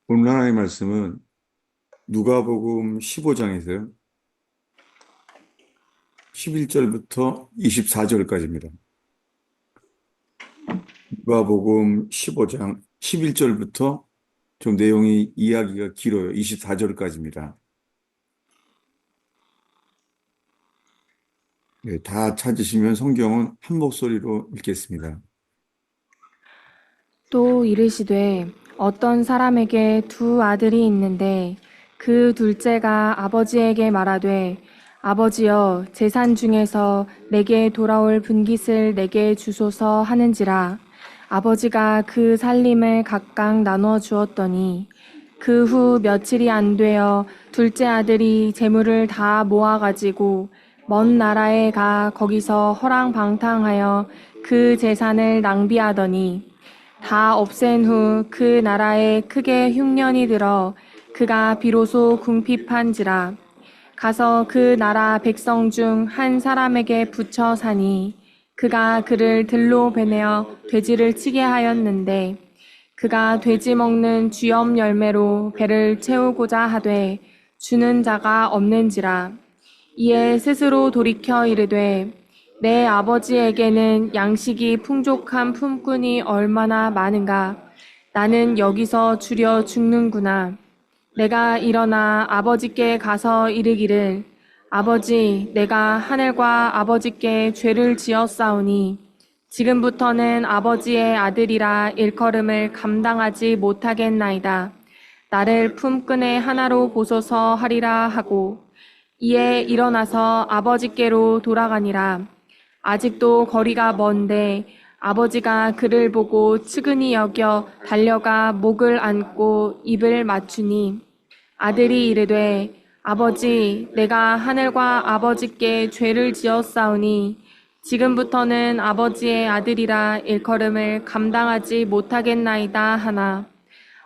오늘 하나님의 말씀은 누가복음 15장에서요. 11절부터 24절까지입니다. 누가복음 15장 11절부터 좀 내용이 이야기가 길어요. 24절까지입니다. 네, 다 찾으시면 성경은 한 목소리로 읽겠습니다. 또 이르시되 어떤 사람에게 두 아들이 있는데 그 둘째가 아버지에게 말하되 아버지여 재산 중에서 내게 돌아올 분깃을 내게 주소서 하는지라 아버지가 그 살림을 각각 나눠 주었더니 그 후 며칠이 안 되어 둘째 아들이 재물을 다 모아 가지고 먼 나라에 가 거기서 허랑방탕하여 그 재산을 낭비하더니 다 없앤 후 그 나라에 크게 흉년이 들어 그가 비로소 궁핍한지라 가서 그 나라 백성 중 한 사람에게 붙여 사니 그가 그를 들로 베내어 돼지를 치게 하였는데 그가 돼지 먹는 쥐엄 열매로 배를 채우고자 하되 주는 자가 없는지라 이에 스스로 돌이켜 이르되 내 아버지에게는 양식이 풍족한 품꾼이 얼마나 많은가. 나는 여기서 주려 죽는구나. 내가 일어나 아버지께 가서 이르기를 아버지, 내가 하늘과 아버지께 죄를 지었사오니 지금부터는 아버지의 아들이라 일컬음을 감당하지 못하겠나이다. 나를 품꾼의 하나로 보소서 하리라 하고 이에 일어나서 아버지께로 돌아가니라. 아직도 거리가 먼데 아버지가 그를 보고 측은히 여겨 달려가 목을 안고 입을 맞추니 아들이 이르되 아버지 내가 하늘과 아버지께 죄를 지었사오니 지금부터는 아버지의 아들이라 일컬음을 감당하지 못하겠나이다 하나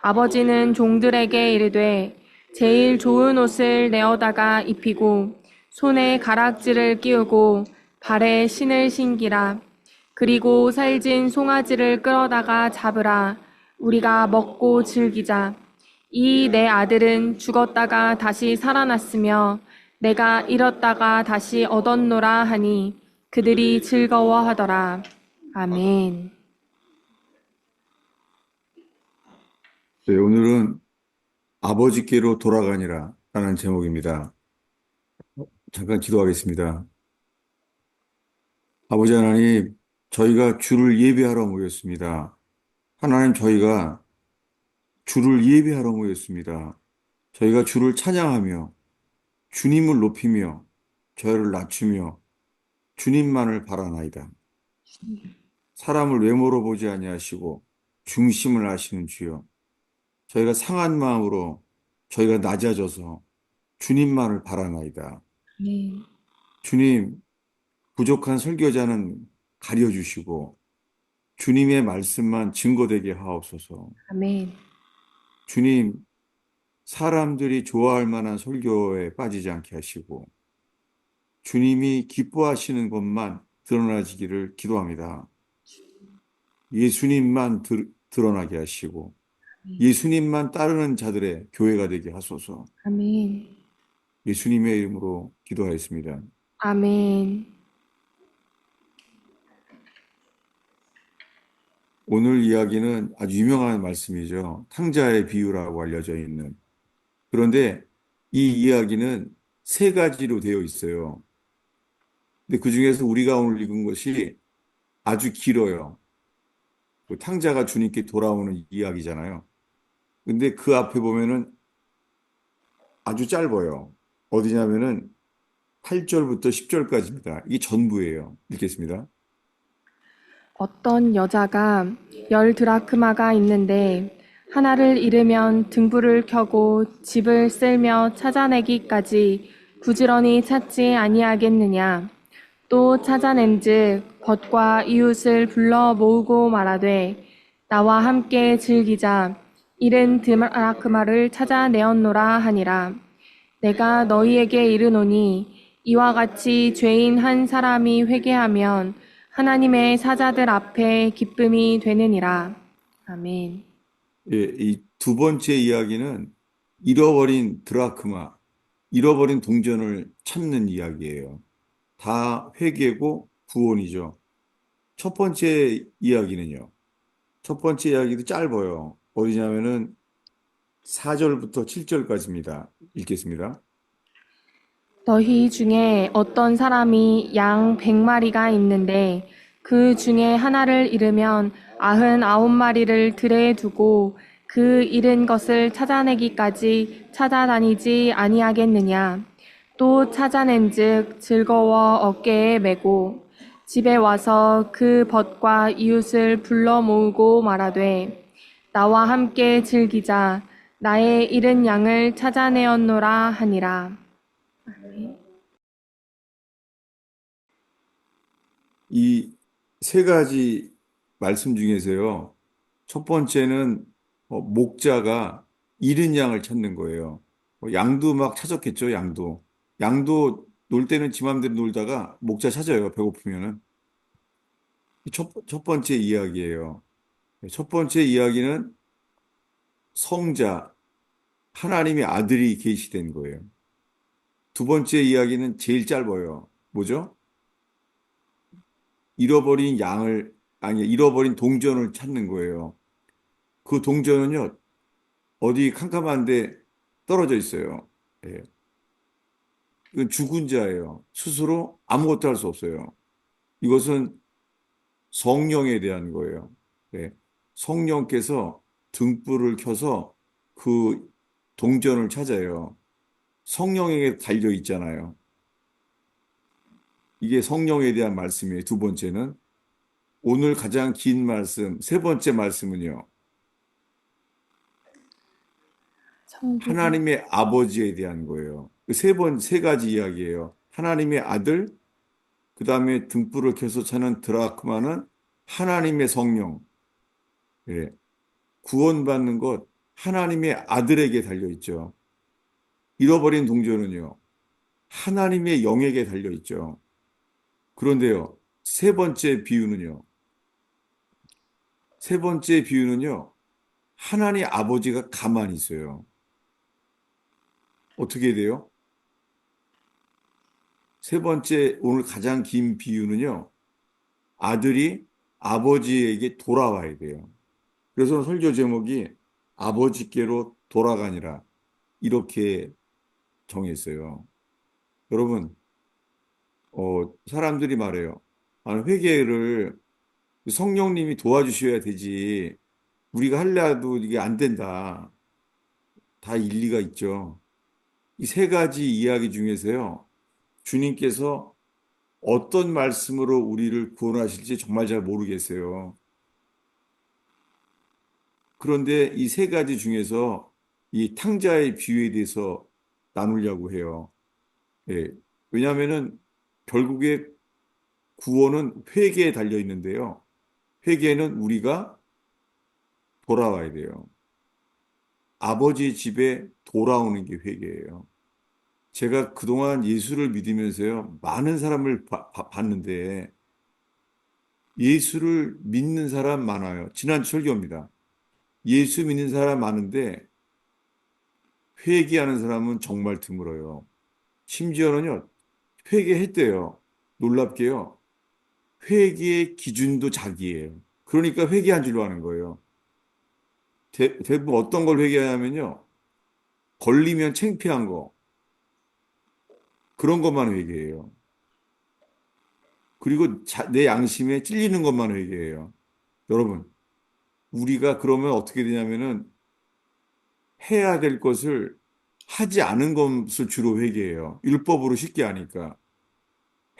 아버지는 종들에게 이르되 제일 좋은 옷을 내어다가 입히고 손에 가락지를 끼우고 발에 신을 신기라. 그리고 살진 송아지를 끌어다가 잡으라. 우리가 먹고 즐기자. 이 내 아들은 죽었다가 다시 살아났으며 내가 잃었다가 다시 얻었노라 하니 그들이 즐거워하더라. 아멘. 네, 오늘은 아버지께로 돌아가니라 라는 제목입니다. 잠깐 기도하겠습니다. 아버지 하나님, 저희가 주를 예배하러 모였습니다. 하나님, 저희가 주를 예배하러 모였습니다. 저희가 주를 찬양하며 주님을 높이며 저희를 낮추며 주님만을 바라나이다. 사람을 외모로 보지 아니하시고 중심을 아시는 주여. 저희가 상한 마음으로 저희가 낮아져서 주님만을 바라나이다. 아멘. 주님, 부족한 설교자는 가려주시고 주님의 말씀만 증거되게 하옵소서. 아멘. 주님, 사람들이 좋아할 만한 설교에 빠지지 않게 하시고 주님이 기뻐하시는 것만 드러나지기를 기도합니다. 예수님만 드러나게 하시고 예수님만 따르는 자들의 교회가 되게 하소서. 아멘. 예수님의 이름으로 기도하였습니다. 아멘. 오늘 이야기는 아주 유명한 말씀이죠. 탕자의 비유라고 알려져 있는. 그런데 이 이야기는 세 가지로 되어 있어요. 근데 그 중에서 우리가 오늘 읽은 것이 아주 길어요. 그 탕자가 주님께 돌아오는 이야기잖아요. 근데 그 앞에 보면은 아주 짧아요. 어디냐면은 8절부터 10절까지입니다. 이게 전부예요. 읽겠습니다. 어떤 여자가 10드라크마가 있는데 하나를 잃으면 등불을 켜고 집을 쓸며 찾아내기까지 부지런히 찾지 아니하겠느냐. 또 찾아낸즉 벗과 이웃을 불러 모으고 말하되 나와 함께 즐기자. 잃은 드라크마를 찾아내었노라 하니라. 내가 너희에게 이르노니 이와 같이 죄인 한 사람이 회개하면 하나님의 사자들 앞에 기쁨이 되느니라. 아멘. 예, 이 두 번째 이야기는 잃어버린 드라크마, 잃어버린 동전을 찾는 이야기예요. 다 회개고 구원이죠. 첫 번째 이야기는요. 첫 번째 이야기도 짧아요. 어디냐면은 4절부터 7절까지입니다. 읽겠습니다. 너희 중에 어떤 사람이 양 100마리가 있는데 그 중에 하나를 잃으면 99마리를 들에 두고 그 잃은 것을 찾아내기까지 찾아다니지 아니하겠느냐. 또 찾아낸즉 즐거워 어깨에 메고 집에 와서 그 벗과 이웃을 불러 모으고 말하되 나와 함께 즐기자. 나의 잃은 양을 찾아내었노라 하니라. 이 세 가지 말씀 중에서요. 첫 번째는 목자가 잃은 양을 찾는 거예요. 양도 막 찾았겠죠, 양도. 양도 놀 때는 지 맘대로 놀다가 목자 찾아요, 배고프면은. 첫 번째 이야기예요. 첫 번째 이야기는 성자, 하나님의 아들이 계시된 거예요. 두 번째 이야기는 제일 짧아요. 뭐죠? 잃어버린 양을, 아니, 잃어버린 동전을 찾는 거예요. 그 동전은요, 어디 캄캄한데 떨어져 있어요. 예. 이건 죽은 자예요. 스스로 아무것도 할 수 없어요. 이것은 성령에 대한 거예요. 예. 성령께서 등불을 켜서 그 동전을 찾아요. 성령에게 달려 있잖아요. 이게 성령에 대한 말씀이에요. 두 번째는 오늘 가장 긴 말씀, 세 번째 말씀은요. 천국이 하나님의 아버지에 대한 거예요. 그 세 가지 이야기예요. 하나님의 아들, 그 다음에 등불을 켜서 찾는 드라크마는 하나님의 성령. 예. 구원받는 것, 하나님의 아들에게 달려있죠. 잃어버린 동전은요, 하나님의 영에게 달려있죠. 그런데요, 세 번째 비유는요, 하나님 아버지가 가만히 있어요. 어떻게 돼요? 세 번째, 오늘 가장 긴 비유는요, 아들이 아버지에게 돌아와야 돼요. 그래서 설교 제목이 아버지께로 돌아가니라. 이렇게 정했어요. 여러분, 사람들이 말해요. 아, 회개를 성령님이 도와주셔야 되지. 우리가 하려도 이게 안 된다. 다 일리가 있죠. 이 세 가지 이야기 중에서요. 주님께서 어떤 말씀으로 우리를 구원하실지 정말 잘 모르겠어요. 그런데 이 세 가지 중에서 이 탕자의 비유에 대해서 나누려고 해요. 예. 왜냐하면은 결국에 구원은 회개에 달려 있는데요. 회개는 우리가 돌아와야 돼요. 아버지 집에 돌아오는 게 회개예요. 제가 그동안 예수를 믿으면서요, 많은 사람을 봤는데, 예수를 믿는 사람 많아요. 지난 설교입니다. 예수 믿는 사람 많은데, 회개하는 사람은 정말 드물어요. 심지어는요, 회개했대요. 놀랍게요. 회개의 기준도 자기예요. 그러니까 회개한 줄로 아는 거예요. 대부분 어떤 걸 회개하냐면요. 걸리면 창피한 거, 그런 것만 회개해요. 그리고 내 양심에 찔리는 것만 회개해요. 여러분, 우리가 그러면 어떻게 되냐면은 해야 될 것을 하지 않은 것을 주로 회개해요. 율법으로 쉽게 하니까.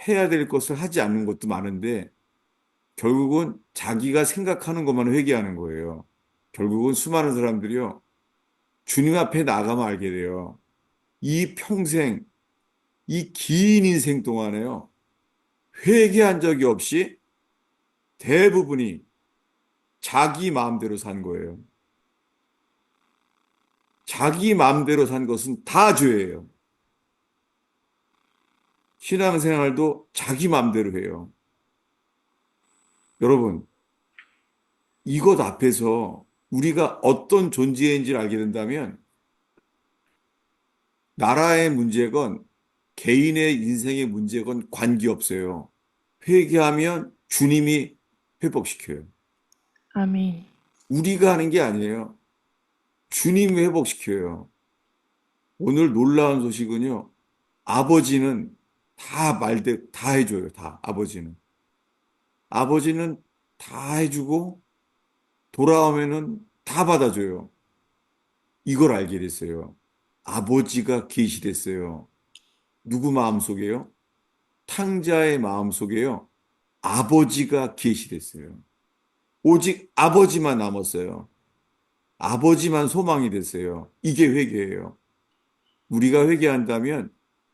해야 될 것을 하지 않는 것도 많은데 결국은 자기가 생각하는 것만 회개하는 거예요. 결국은 수많은 사람들이요. 주님 앞에 나가면 알게 돼요. 이 평생, 이 긴 인생 동안에요. 회개한 적이 없이 대부분이 자기 마음대로 산 거예요. 자기 마음대로 산 것은 다 죄예요. 신앙생활도 자기 마음대로 해요. 여러분, 이것 앞에서 우리가 어떤 존재인지를 알게 된다면 나라의 문제건 개인의 인생의 문제건 관계없어요. 회개하면 주님이 회복시켜요. 아멘. 우리가 하는 게 아니에요. 주님이 회복시켜요. 오늘 놀라운 소식은요. 아버지는 다 해줘요. 다, 아버지는. 아버지는 다 해주고 돌아오면은 다 받아줘요. 이걸 알게 됐어요. 아버지가 계시됐어요. 누구 마음속에요? 탕자의 마음속에요. 아버지가 계시됐어요. 오직 아버지만 남았어요. 아버지만 소망이 됐어요. 이게 회개예요. 우리가 회개한다면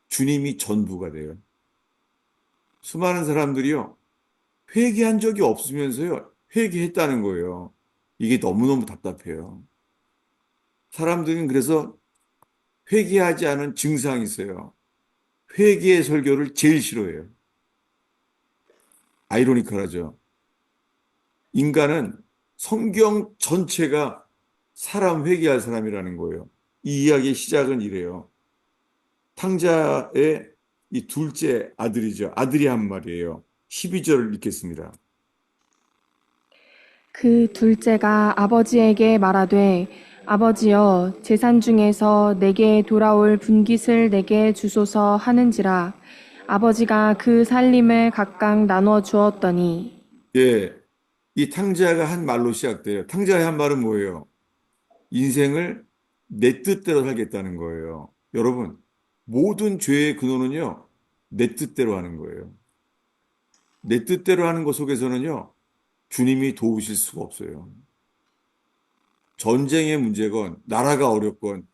주님이 전부가 돼요. 수많은 사람들이요. 회개한 적이 없으면서요. 회개했다는 거예요. 이게 너무너무 답답해요. 사람들은 그래서 회개하지 않은 증상이 있어요. 회개의 설교를 제일 싫어해요. 아이러니컬하죠. 인간은 성경 전체가 사람 회개할 사람이라는 거예요. 이 이야기의 시작은 이래요. 탕자의 이 둘째 아들이죠. 아들이 한 말이에요. 12절을 읽겠습니다. 그 둘째가 아버지에게 말하되 아버지여 재산 중에서 내게 돌아올 분깃을 내게 주소서 하는지라 아버지가 그 살림을 각각 나누어 주었더니 예, 이 탕자가 한 말로 시작돼요. 탕자의 한 말은 뭐예요? 인생을 내 뜻대로 살겠다는 거예요. 여러분, 모든 죄의 근원은요, 내 뜻대로 하는 거예요. 내 뜻대로 하는 것 속에서는요, 주님이 도우실 수가 없어요. 전쟁의 문제건, 나라가 어렵건,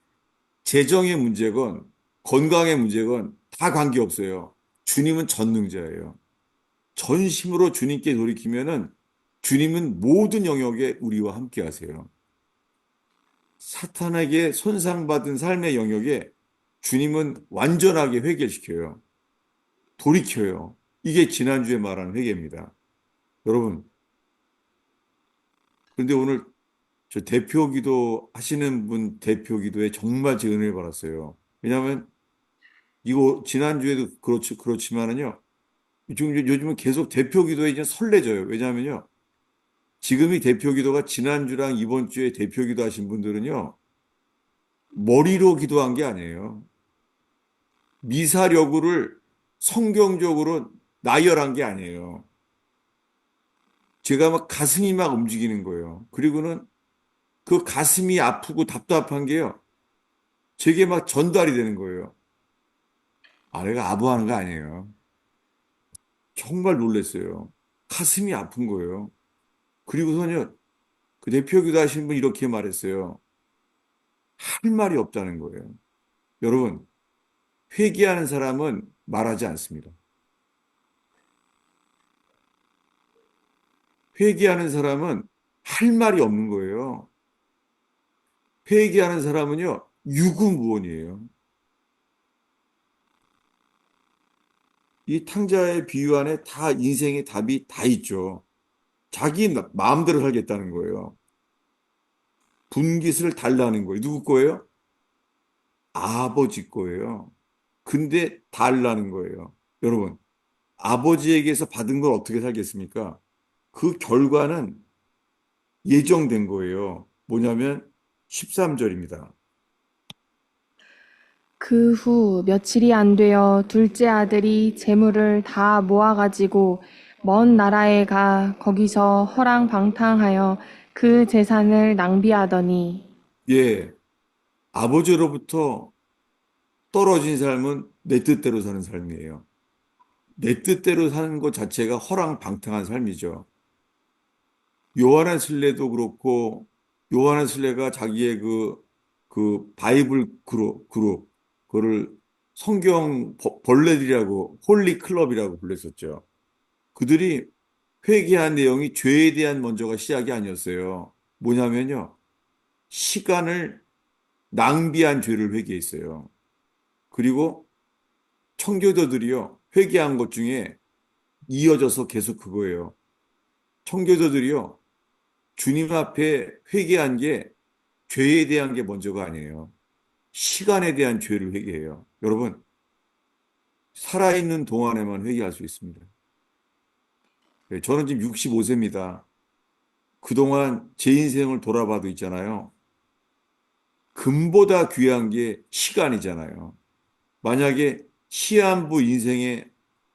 재정의 문제건, 건강의 문제건, 다 관계없어요. 주님은 전능자예요. 전심으로 주님께 돌이키면은 주님은 모든 영역에 우리와 함께 하세요. 사탄에게 손상받은 삶의 영역에 주님은 완전하게 회개시켜요. 돌이켜요. 이게 지난주에 말한 회개입니다. 여러분, 그런데 오늘 저 대표 기도 하시는 분 대표 기도에 정말 제 은혜를 받았어요. 왜냐하면 이거 지난주에도 그렇지만은요. 요즘은 계속 대표 기도에 이제 설레져요. 왜냐하면요. 지금이 대표 기도가 지난주랑 이번 주에 대표 기도 하신 분들은요. 머리로 기도한 게 아니에요. 미사여구를 성경적으로 나열한 게 아니에요. 제가 막 가슴이 막 움직이는 거예요. 그리고는 그 가슴이 아프고 답답한 게요. 제게 막 전달이 되는 거예요. 아, 내가 아부하는 거 아니에요. 정말 놀랐어요. 가슴이 아픈 거예요. 그리고서는요, 그 대표기도 하신 분 이렇게 말했어요. 할 말이 없다는 거예요. 여러분, 회개하는 사람은 말하지 않습니다. 회개하는 사람은 할 말이 없는 거예요. 회개하는 사람은요, 유구무원이에요. 이 탕자의 비유 안에 다 인생의 답이 다 있죠. 자기 마음대로 살겠다는 거예요. 분깃을 달라는 거예요. 누구 거예요? 아버지 거예요. 근데 달라는 거예요. 여러분, 아버지에게서 받은 걸 어떻게 살겠습니까? 그 결과는 예정된 거예요. 뭐냐면 13절입니다. 그 후 며칠이 안 되어 둘째 아들이 재물을 다 모아가지고 먼 나라에 가 거기서 허랑방탕하여 그 재산을 낭비하더니 예, 아버지로부터 떨어진 삶은 내 뜻대로 사는 삶이에요. 내 뜻대로 사는 것 자체가 허랑방탕한 삶이죠. 요한의 순례도 그렇고, 요한의 순례가 자기의 그 바이블 그룹, 그거를 성경 벌레들이라고, 홀리 클럽이라고 불렀었죠. 그들이 회개한 내용이 죄에 대한 먼저가 시작이 아니었어요. 뭐냐면요. 시간을 낭비한 죄를 회개했어요. 그리고 청교도들이요. 회개한 것 중에 이어져서 계속 그거예요. 청교도들이요. 주님 앞에 회개한 게 죄에 대한 게 먼저가 아니에요. 시간에 대한 죄를 회개해요. 여러분, 살아있는 동안에만 회개할 수 있습니다. 네, 저는 지금 65세입니다. 그동안 제 인생을 돌아봐도 있잖아요. 금보다 귀한 게 시간이잖아요. 만약에 시한부 인생에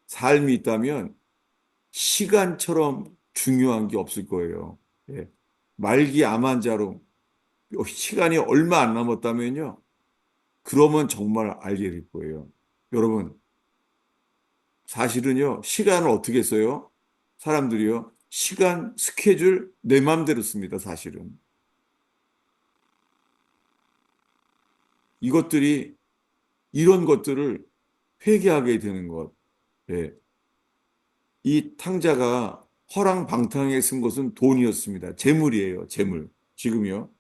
삶이 있다면 시간처럼 중요한 게 없을 거예요. 예. 말기 암환자로 시간이 얼마 안 남았다면요. 그러면 정말 알게 될 거예요. 여러분, 사실은요, 시간을 어떻게 써요? 사람들이요, 시간, 스케줄 내 맘대로 씁니다, 사실은. 이것들이, 이런 것들을 회개하게 되는 것. 예. 이 탕자가 허랑방탕하게 쓴 것은 돈이었습니다. 재물이에요, 재물. 지금요.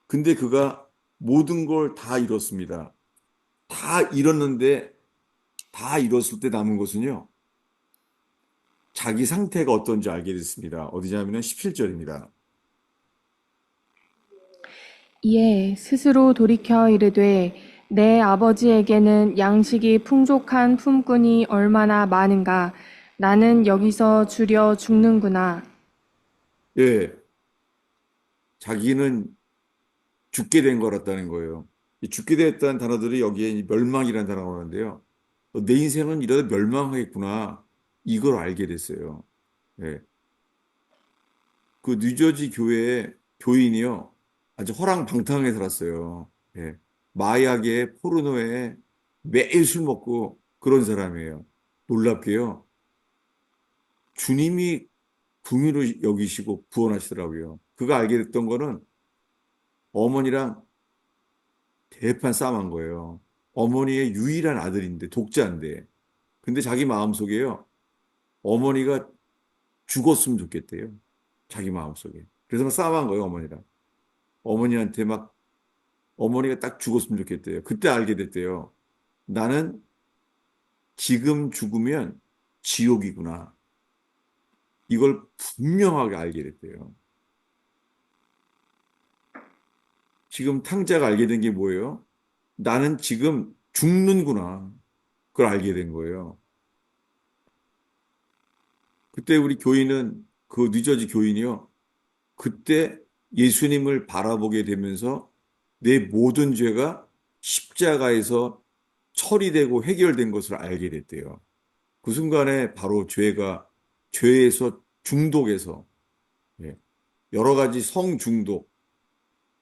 근데 그가 모든 걸 다 잃었습니다. 다 잃었는데, 다 잃었을 때 남은 것은요, 자기 상태가 어떤지 알게 됐습니다. 어디냐면은 17절입니다. 이에 스스로 돌이켜 이르되 내 아버지에게는 양식이 풍족한 품꾼이 얼마나 많은가 나는 여기서 주려 죽는구나. 예, 자기는 죽게 된 거랐다는 거예요. 이 죽게 됐다는 단어들이 여기에 이 멸망이라는 단어가 오는데요. 내 인생은 이러다 멸망하겠구나. 이걸 알게 됐어요. 예. 그 뉴저지 교회의 교인이요. 아주 허랑방탕하게 살았어요. 예. 마약에 포르노에 매일 술 먹고 그런 사람이에요. 놀랍게요. 주님이 궁유를 여기시고 구원하시더라고요. 그가 알게 됐던 거는 어머니랑 대판 싸움한 거예요. 어머니의 유일한 아들인데, 독자인데. 근데 자기 마음속에요. 어머니가 죽었으면 좋겠대요. 자기 마음속에. 그래서 막 싸움한 거예요, 어머니랑. 어머니한테 막, 어머니가 딱 죽었으면 좋겠대요. 그때 알게 됐대요. 나는 지금 죽으면 지옥이구나. 이걸 분명하게 알게 됐대요. 지금 탕자가 알게 된 게 뭐예요? 나는 지금 죽는구나. 그걸 알게 된 거예요. 그때 우리 교인은 그 뉴저지 교인이요. 그때 예수님을 바라보게 되면서 내 모든 죄가 십자가에서 처리되고 해결된 것을 알게 됐대요. 그 순간에 바로 죄에서 중독에서, 예, 여러 가지 성중독,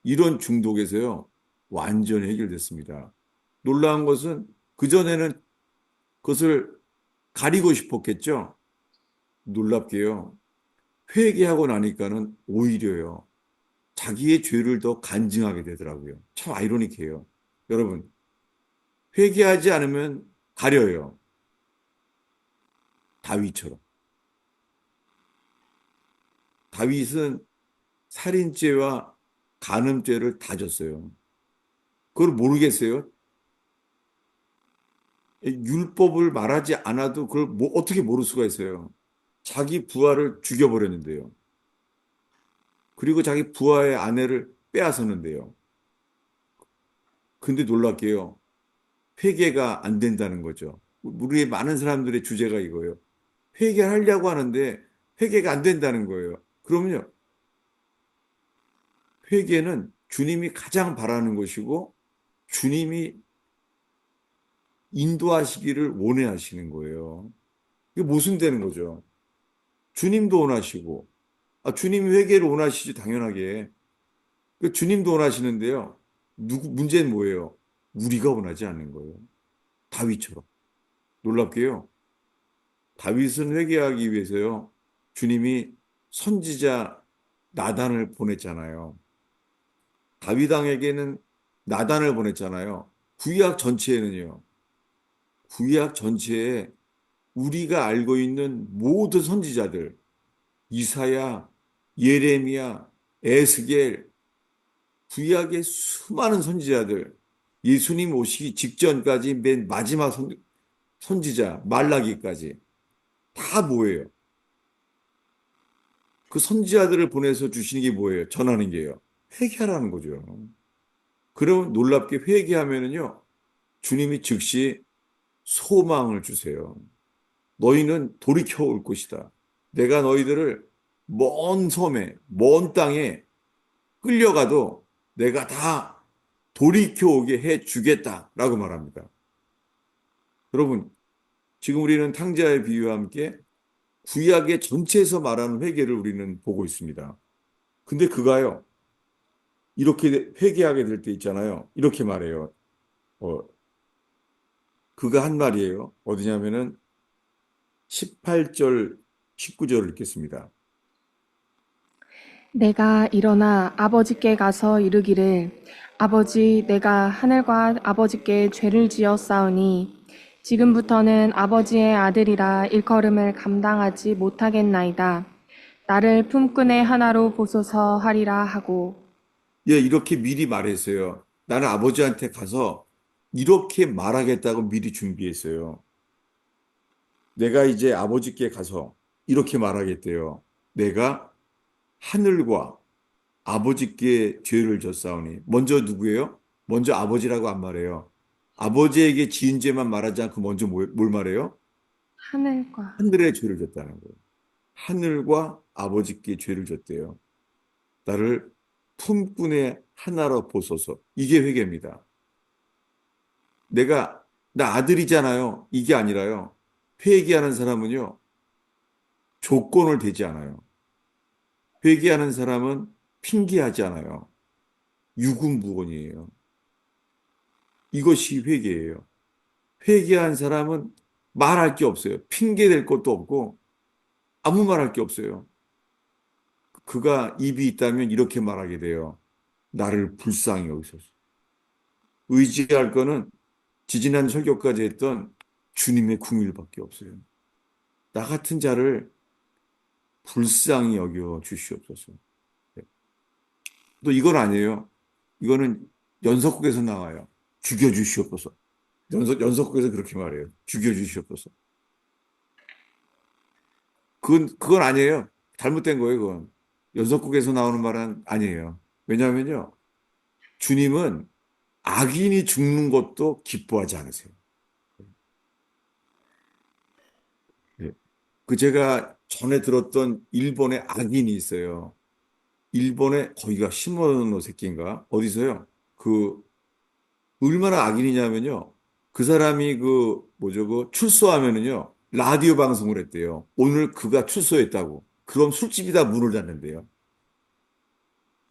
이런 중독에서요, 완전히 해결됐습니다. 놀라운 것은 그전에는 그것을 가리고 싶었겠죠? 놀랍게요. 회개하고 나니까는 오히려요. 자기의 죄를 더 간증하게 되더라고요. 참 아이러니해요. 여러분, 회개하지 않으면 가려요. 다윗처럼. 다윗은 살인죄와 간음죄를 다 졌어요. 그걸 모르겠어요. 율법을 말하지 않아도 그걸 어떻게 모를 수가 있어요. 자기 부하를 죽여버렸는데요. 그리고 자기 부하의 아내를 빼앗았는데요. 근데 놀랍게요. 회개가 안 된다는 거죠. 우리의 많은 사람들의 주제가 이거예요. 회개하려고 하는데 회개가 안 된다는 거예요. 그러면요. 회개는 주님이 가장 바라는 것이고 주님이 인도하시기를 원해하시는 거예요. 이게 모순되는 거죠. 주님도 원하시고, 주님이 회개를 원하시지, 당연하게. 주님도 원하시는데요. 문제는 뭐예요? 우리가 원하지 않는 거예요. 다윗처럼. 놀랍게요. 다윗은 회개하기 위해서요. 주님이 선지자 나단을 보냈잖아요. 다윗 왕에게는 나단을 보냈잖아요. 구약 전체에는요. 구약 전체에 우리가 알고 있는 모든 선지자들, 이사야, 예레미야, 에스겔, 구약의 수많은 선지자들, 예수님 오시기 직전까지 맨 마지막 선지자, 말라기까지 다 뭐예요? 그 선지자들을 보내서 주시는 게 뭐예요? 전하는 게요. 회개하라는 거죠. 그럼 놀랍게 회개하면은요, 주님이 즉시 소망을 주세요. 너희는 돌이켜 올 것이다. 내가 너희들을 먼 섬에, 먼 땅에 끌려가도 내가 다 돌이켜 오게 해 주겠다라고 말합니다. 여러분, 지금 우리는 탕자의 비유와 함께 구약의 전체에서 말하는 회개를 우리는 보고 있습니다. 근데 그가요, 이렇게 회개하게 될 때 있잖아요. 이렇게 말해요. 어, 그가 한 말이에요. 어디냐면은 18절, 19절을 읽겠습니다. 내가 일어나 아버지께 가서 이르기를 아버지 내가 하늘과 아버지께 죄를 지었사오니 지금부터는 아버지의 아들이라 일컬음을 감당하지 못하겠나이다. 나를 품꾼의 하나로 보소서 하리라 하고 예, 이렇게 미리 말했어요. 나는 아버지한테 가서 이렇게 말하겠다고 미리 준비했어요. 내가 이제 아버지께 가서 이렇게 말하겠대요. 내가 하늘과 아버지께 죄를 졌사오니. 먼저 누구예요? 먼저 아버지라고 안 말해요. 아버지에게 지은 죄만 말하지 않고 먼저 뭘 말해요? 하늘과 하늘의 죄를 졌다는 거예요. 하늘과 아버지께 죄를 졌대요. 나를 품꾼의 하나로 보소서. 이게 회개입니다. 나 아들이잖아요. 이게 아니라요. 회개하는 사람은요, 조건을 대지 않아요. 회개하는 사람은 핑계하지 않아요. 유군무원이에요. 이것이 회개예요. 회개한 사람은 말할 게 없어요. 핑계 댈 것도 없고 아무 말할 게 없어요. 그가 입이 있다면 이렇게 말하게 돼요. 나를 불쌍히 여기소서. 의지할 거는 지지난 설교까지 했던 주님의 궁일밖에 없어요. 나 같은 자를 불쌍히 여겨 주시옵소서. 네. 또 이건 아니에요. 이거는 연석국에서 나와요. 죽여 주시옵소서. 연석국에서 그렇게 말해요. 죽여 주시옵소서. 그건 아니에요. 잘못된 거예요, 그건. 연석국에서 나오는 말은 아니에요. 왜냐하면요. 주님은 악인이 죽는 것도 기뻐하지 않으세요. 예. 그 제가 전에 들었던 일본의 악인이 있어요. 일본에 거기가 시모노세키인가 어디서요? 그 얼마나 악인이냐면요. 그 사람이 그 뭐죠? 그 출소하면은요. 라디오 방송을 했대요. 오늘 그가 출소했다고. 그럼 술집이 다 문을 닫는데요.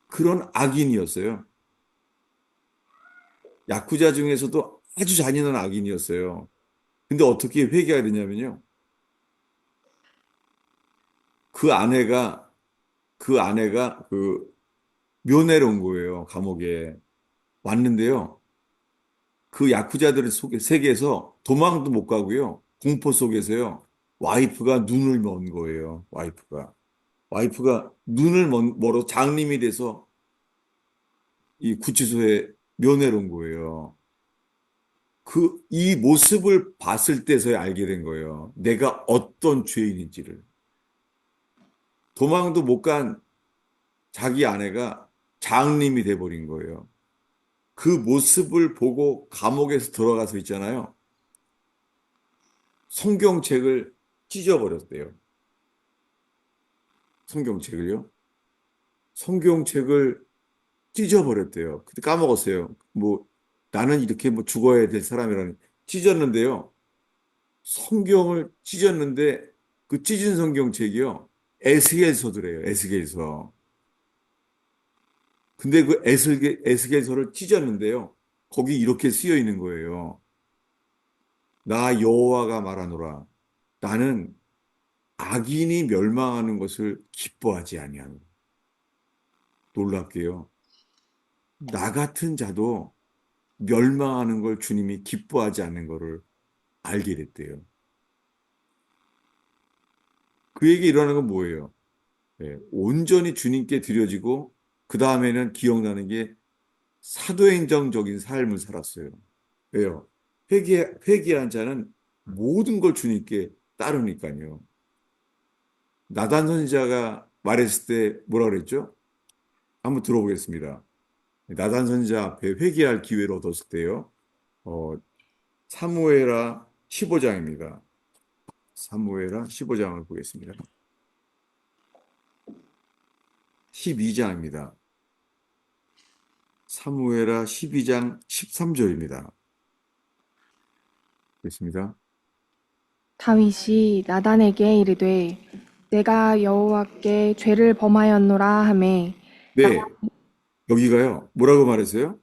그런 악인이었어요. 야쿠자 중에서도 아주 잔인한 악인이었어요. 근데 어떻게 회개가 되냐면요. 그 아내가 그 면회를 온 거예요. 감옥에 왔는데요. 그 야쿠자들 속에 세계에서 도망도 못 가고요. 공포 속에서요. 와이프가 눈을 먼 거예요. 와이프가 눈을 멀어 장님이 돼서 이 구치소에 면회를 온 거예요. 이 모습을 봤을 때서야 알게 된 거예요. 내가 어떤 죄인인지를. 도망도 못 간 자기 아내가 장님이 돼버린 거예요. 그 모습을 보고 감옥에서 들어가서 있잖아요. 성경책을 찢어버렸대요. 성경책을요. 성경책을 찢어버렸대요. 그때 까먹었어요. 뭐 나는 이렇게 뭐 죽어야 될 사람이라는 찢었는데요. 성경을 찢었는데 그 찢은 성경책이요. 에스겔서더래요. 에스겔서. 근데 그 에스겔서를 찢었는데요. 거기 이렇게 쓰여 있는 거예요. 나 여호와가 말하노라. 나는 악인이 멸망하는 것을 기뻐하지 아니하노라. 놀랍게요. 나 같은 자도 멸망하는 걸 주님이 기뻐하지 않는 것을 알게 됐대요. 그에게 일어나는 건 뭐예요? 예, 온전히 주님께 드려지고 그 다음에는 기억나는 게 사도행정적인 삶을 살았어요. 왜요? 회개한 자는 모든 걸 주님께 따르니까요. 나단 선지자가 말했을 때 뭐라 그랬죠? 한번 들어보겠습니다. 나단 선지자 앞에 회개할 기회를 얻었을 때요. 어, 사무엘하 15장입니다. 사무엘하 15장을 보겠습니다. 12장입니다. 사무엘하 12장 13절입니다. 보겠습니다. 다윗이 나단에게 이르되 내가 여호와께 죄를 범하였노라 하매 네, 여기가요. 뭐라고 말했어요?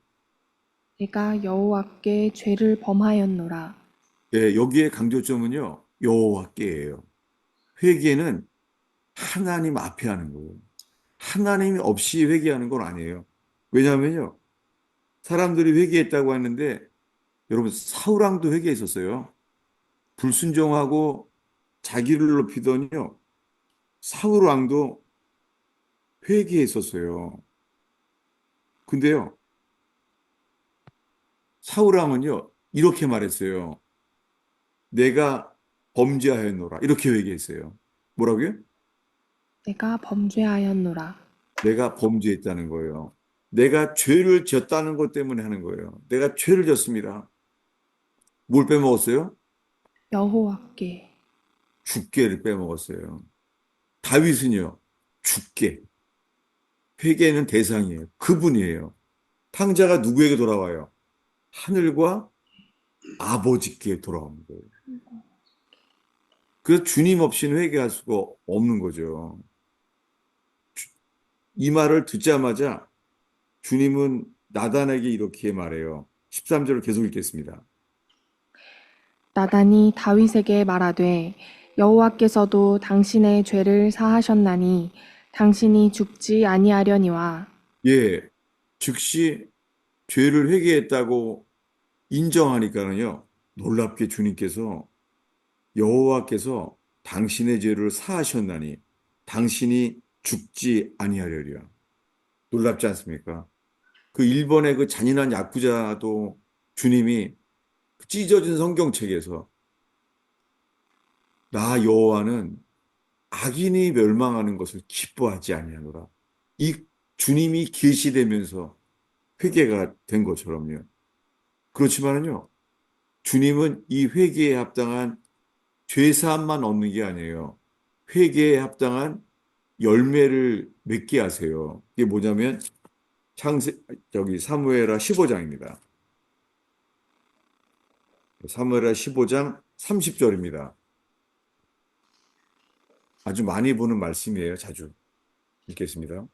내가 여호와께 죄를 범하였노라. 예, 여기에 강조점은요. 여호와께예요. 회개는 하나님 앞에 하는 거예요. 하나님이 없이 회개하는 건 아니에요. 왜냐하면요. 사람들이 회개했다고 하는데 여러분 사울왕도 회개했었어요. 불순종하고 자기를 높이더니요. 사울왕도 회개했었어요. 근데요. 사울왕은요. 이렇게 말했어요. 내가 범죄하였노라. 이렇게 회개했어요. 뭐라고요? 내가 범죄하였노라. 내가 범죄했다는 거예요. 내가 죄를 지었다는 것 때문에 하는 거예요. 내가 죄를 졌습니다. 뭘 빼먹었어요? 여호와께. 주께를 빼먹었어요. 다윗은요, 주께. 회개는 대상이에요. 그분이에요. 탕자가 누구에게 돌아와요? 하늘과 아버지께 돌아오는 거예요. 그래서 주님 없이는 회개할 수가 없는 거죠. 이 말을 듣자마자 주님은 나단에게 이렇게 말해요. 13절을 계속 읽겠습니다. 나단이 다윗에게 말하되 여호와께서도 당신의 죄를 사하셨나니 당신이 죽지 아니하려니와 예, 즉시 죄를 회개했다고 인정하니까는요, 놀랍게 주님께서 여호와께서 당신의 죄를 사하셨나니 당신이 죽지 아니하려리라. 놀랍지 않습니까? 그 일본의 그 잔인한 야쿠자도 주님이 그 찢어진 성경책에서 나 여호와는 악인이 멸망하는 것을 기뻐하지 아니하노라. 이 주님이 계시되면서 회개가 된 것처럼요. 그렇지만은요, 주님은 이 회개에 합당한 죄사함만 얻는 게 아니에요. 회개에 합당한 열매를 맺게 하세요. 이게 뭐냐면 저기 사무엘하 15장입니다. 사무엘하 15장 30절입니다. 아주 많이 보는 말씀이에요. 자주 읽겠습니다.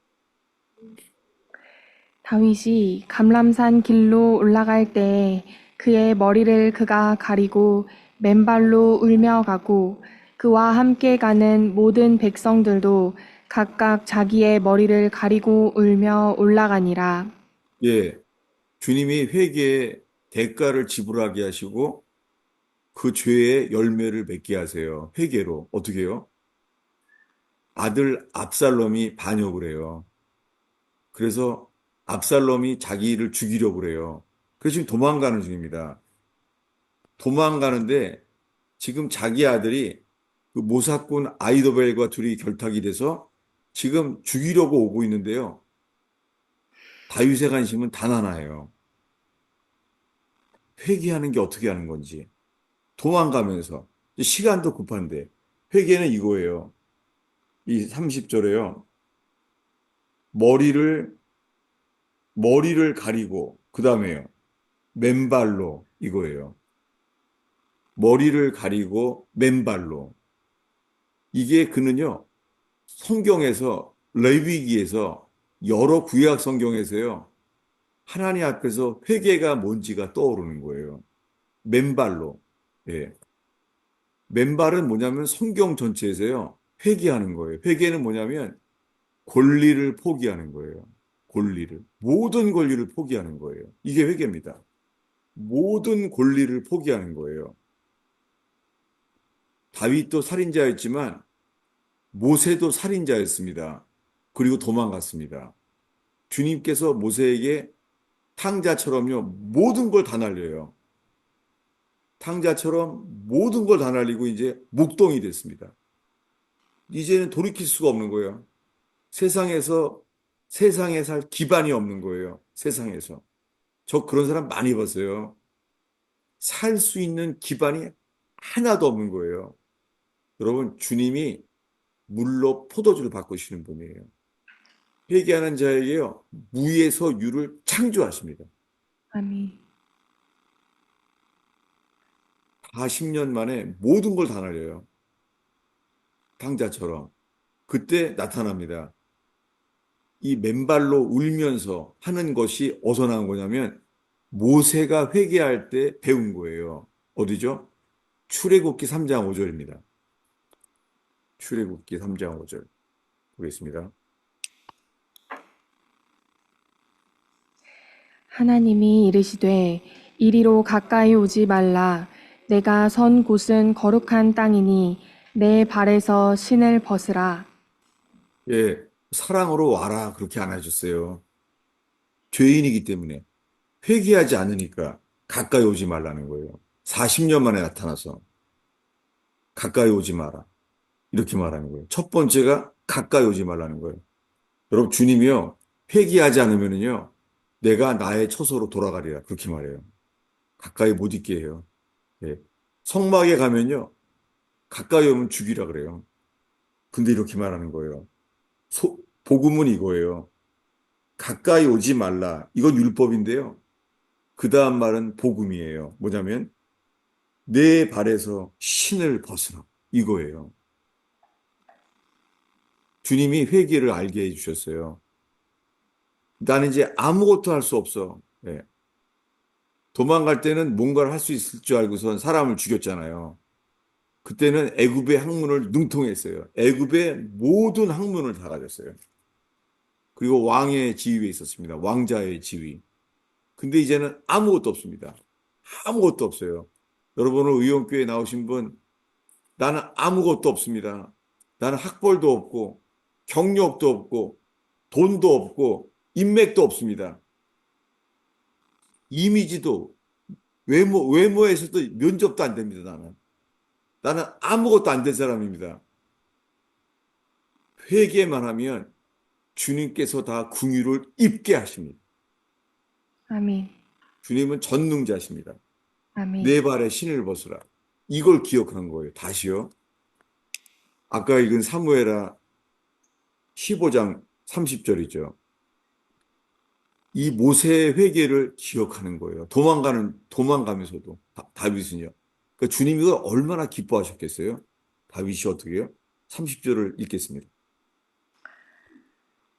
다윗이 감람산 길로 올라갈 때에 그의 머리를 그가 가리고 맨발로 울며 가고 그와 함께 가는 모든 백성들도 각각 자기의 머리를 가리고 울며 올라가니라. 예, 주님이 회개의 대가를 지불하게 하시고 그 죄의 열매를 맺게 하세요. 회개로. 어떻게 해요? 아들 압살롬이 반역을 해요. 그래서 압살롬이 자기를 죽이려고 그래요. 그래서 지금 도망가는 중입니다. 도망가는데 지금 자기 아들이 그 모사꾼 아이도벨과 둘이 결탁이 돼서 지금 죽이려고 오고 있는데요. 다윗의 관심은 단 하나예요. 회개하는 게 어떻게 하는 건지. 도망가면서 시간도 급한데 회개는 이거예요. 이 30절에요. 머리를 가리고 그다음에요. 맨발로 이거예요. 머리를 가리고 맨발로. 이게 그는요. 성경에서 레위기에서 여러 구약 성경에서요. 하나님 앞에서 회개가 뭔지가 떠오르는 거예요. 맨발로. 예. 맨발은 뭐냐면 성경 전체에서요. 회개하는 거예요. 회개는 뭐냐면 권리를 포기하는 거예요. 권리를. 모든 권리를 포기하는 거예요. 이게 회개입니다. 모든 권리를 포기하는 거예요. 다윗도 살인자였지만 모세도 살인자였습니다. 그리고 도망갔습니다. 주님께서 모세에게 탕자처럼요, 모든 걸 다 날려요. 탕자처럼 모든 걸 다 날리고 이제 목동이 됐습니다. 이제는 돌이킬 수가 없는 거예요. 세상에서, 세상에 살 기반이 없는 거예요. 세상에서. 저 그런 사람 많이 봤어요. 살 수 있는 기반이 하나도 없는 거예요. 여러분, 주님이 물로 포도주를 바꾸시는 분이에요. 회개하는 자에게요, 무에서 유를 창조하십니다. 아멘. 40년 만에 모든 걸 다 날려요. 탕자처럼. 그때 나타납니다. 이 맨발로 울면서 하는 것이 어디서 나온 거냐면 모세가 회개할 때 배운 거예요. 어디죠? 출애굽기 3장 5절입니다. 출애굽기 3장 5절 보겠습니다. 하나님이 이르시되 이리로 가까이 오지 말라. 내가 선 곳은 거룩한 땅이니 내 발에서 신을 벗으라. 예, 사랑으로 와라 그렇게 안 하셨어요. 죄인이기 때문에 회개하지 않으니까 가까이 오지 말라는 거예요. 40년 만에 나타나서 가까이 오지 마라. 이렇게 말하는 거예요. 첫 번째가 가까이 오지 말라는 거예요. 여러분, 주님이요, 회개하지 않으면요, 내가 나의 처소로 돌아가리라. 그렇게 말해요. 가까이 못 있게 해요. 예. 성막에 가면요, 가까이 오면 죽이라 그래요. 근데 이렇게 말하는 거예요. 복음은 이거예요. 가까이 오지 말라. 이건 율법인데요. 그 다음 말은 복음이에요. 뭐냐면, 내 발에서 신을 벗으라. 이거예요. 주님이 회개를 알게 해주셨어요. 나는 이제 아무것도 할 수 없어. 예. 도망갈 때는 뭔가를 할 수 있을 줄 알고선 사람을 죽였잖아요. 그때는 애굽의 학문을 능통했어요. 애굽의 모든 학문을 다 가졌어요. 그리고 왕의 지위에 있었습니다. 왕자의 지위. 근데 이제는 아무것도 없습니다. 아무것도 없어요. 여러분은 의원교회 나오신 분, 나는 아무것도 없습니다. 나는 학벌도 없고, 경력도 없고, 돈도 없고, 인맥도 없습니다. 이미지도, 외모에서도 면접도 안 됩니다, 나는. 나는 아무것도 안 된 사람입니다. 회개만 하면 주님께서 다 긍휼을 입게 하십니다. 아멘. 주님은 전능자십니다. 아멘. 내 발에 신을 벗으라. 이걸 기억한 거예요. 다시요. 아까 읽은 사무엘하 15장 30절이죠. 이 모세의 회개를 기억하는 거예요. 도망가면서도. 다윗은요. 그러니까 주님이 그걸 얼마나 기뻐하셨겠어요? 다윗이 어떻게 해요? 30절을 읽겠습니다.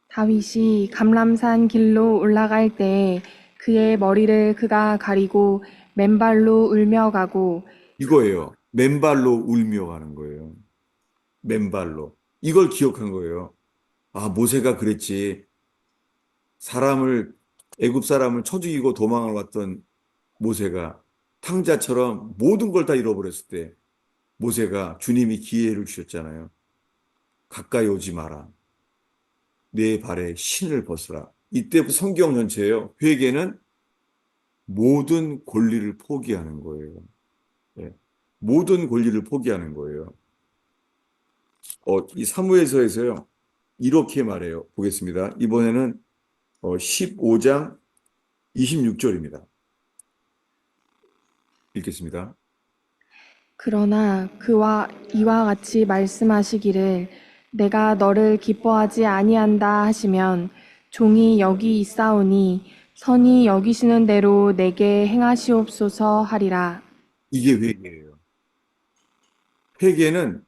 다윗이 감람산 길로 올라갈 때 그의 머리를 그가 가리고 맨발로 울며 가고 이거예요. 맨발로 울며 가는 거예요. 맨발로. 이걸 기억한 거예요. 아, 모세가 그랬지. 사람을, 애굽 사람을 쳐 죽이고 도망을 왔던 모세가 탕자처럼 모든 걸 다 잃어버렸을 때 모세가 주님이 기회를 주셨잖아요. 가까이 오지 마라. 내 발에 신을 벗으라. 이때부터 성경 전체예요. 회개는 모든 권리를 포기하는 거예요. 예. 모든 권리를 포기하는 거예요. 이 사무엘서에서요. 이렇게 말해요. 보겠습니다. 이번에는 15장 26절입니다. 읽겠습니다. 그러나 그와 이와 같이 말씀하시기를 내가 너를 기뻐하지 아니한다 하시면 종이 여기 있사오니 선이 여기시는 대로 내게 행하시옵소서 하리라. 이게 회개예요. 회개는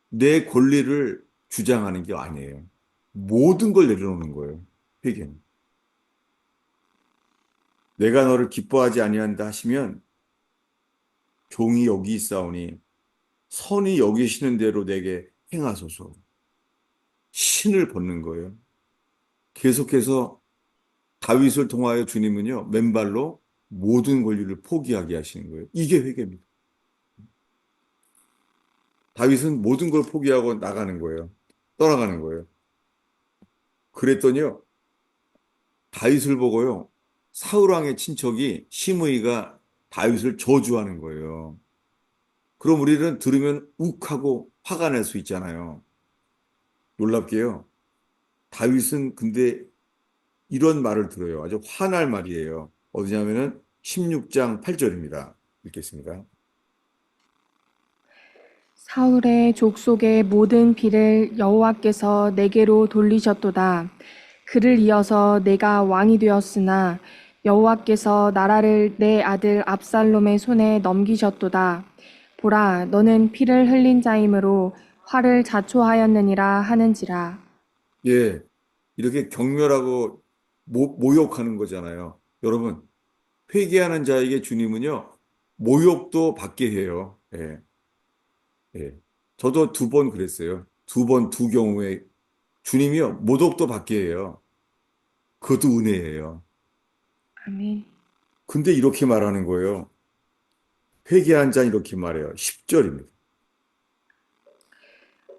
내 권리를 주장하는 게 아니에요. 모든 걸 내려놓는 거예요. 회개는. 내가 너를 기뻐하지 아니한다 하시면 종이 여기 있사오니 선이 여기시는 대로 내게 행하소서. 신을 벗는 거예요. 계속해서 다윗을 통하여 주님은요, 맨발로 모든 권리를 포기하게 하시는 거예요. 이게 회개입니다. 다윗은 모든 걸 포기하고 나가는 거예요. 떠나가는 거예요. 그랬더니요, 다윗을 보고요, 사울왕의 친척이 시므이가 다윗을 저주하는 거예요. 그럼 우리는 들으면 욱하고 화가 날 수 있잖아요. 놀랍게요. 다윗은 근데 이런 말을 들어요. 아주 화날 말이에요. 어디냐면은 16장 8절입니다. 읽겠습니다. 사울의 족속의 모든 피를 여호와께서 내게로 돌리셨도다. 그를 이어서 내가 왕이 되었으나 여호와께서 나라를 내 아들 압살롬의 손에 넘기셨도다. 보라, 너는 피를 흘린 자이므로 화를 자초하였느니라 하는지라. 예, 이렇게 경멸하고 모욕하는 거잖아요. 여러분, 회개하는 자에게 주님은요, 모욕도 받게 해요. 예, 예. 저도 두 번 그랬어요. 두 번, 두 경우에 주님이요, 모독도 받게 해요. 그것도 은혜예요. 아멘. 근데 이렇게 말하는 거예요. 회개한 자 이렇게 말해요. 10절입니다.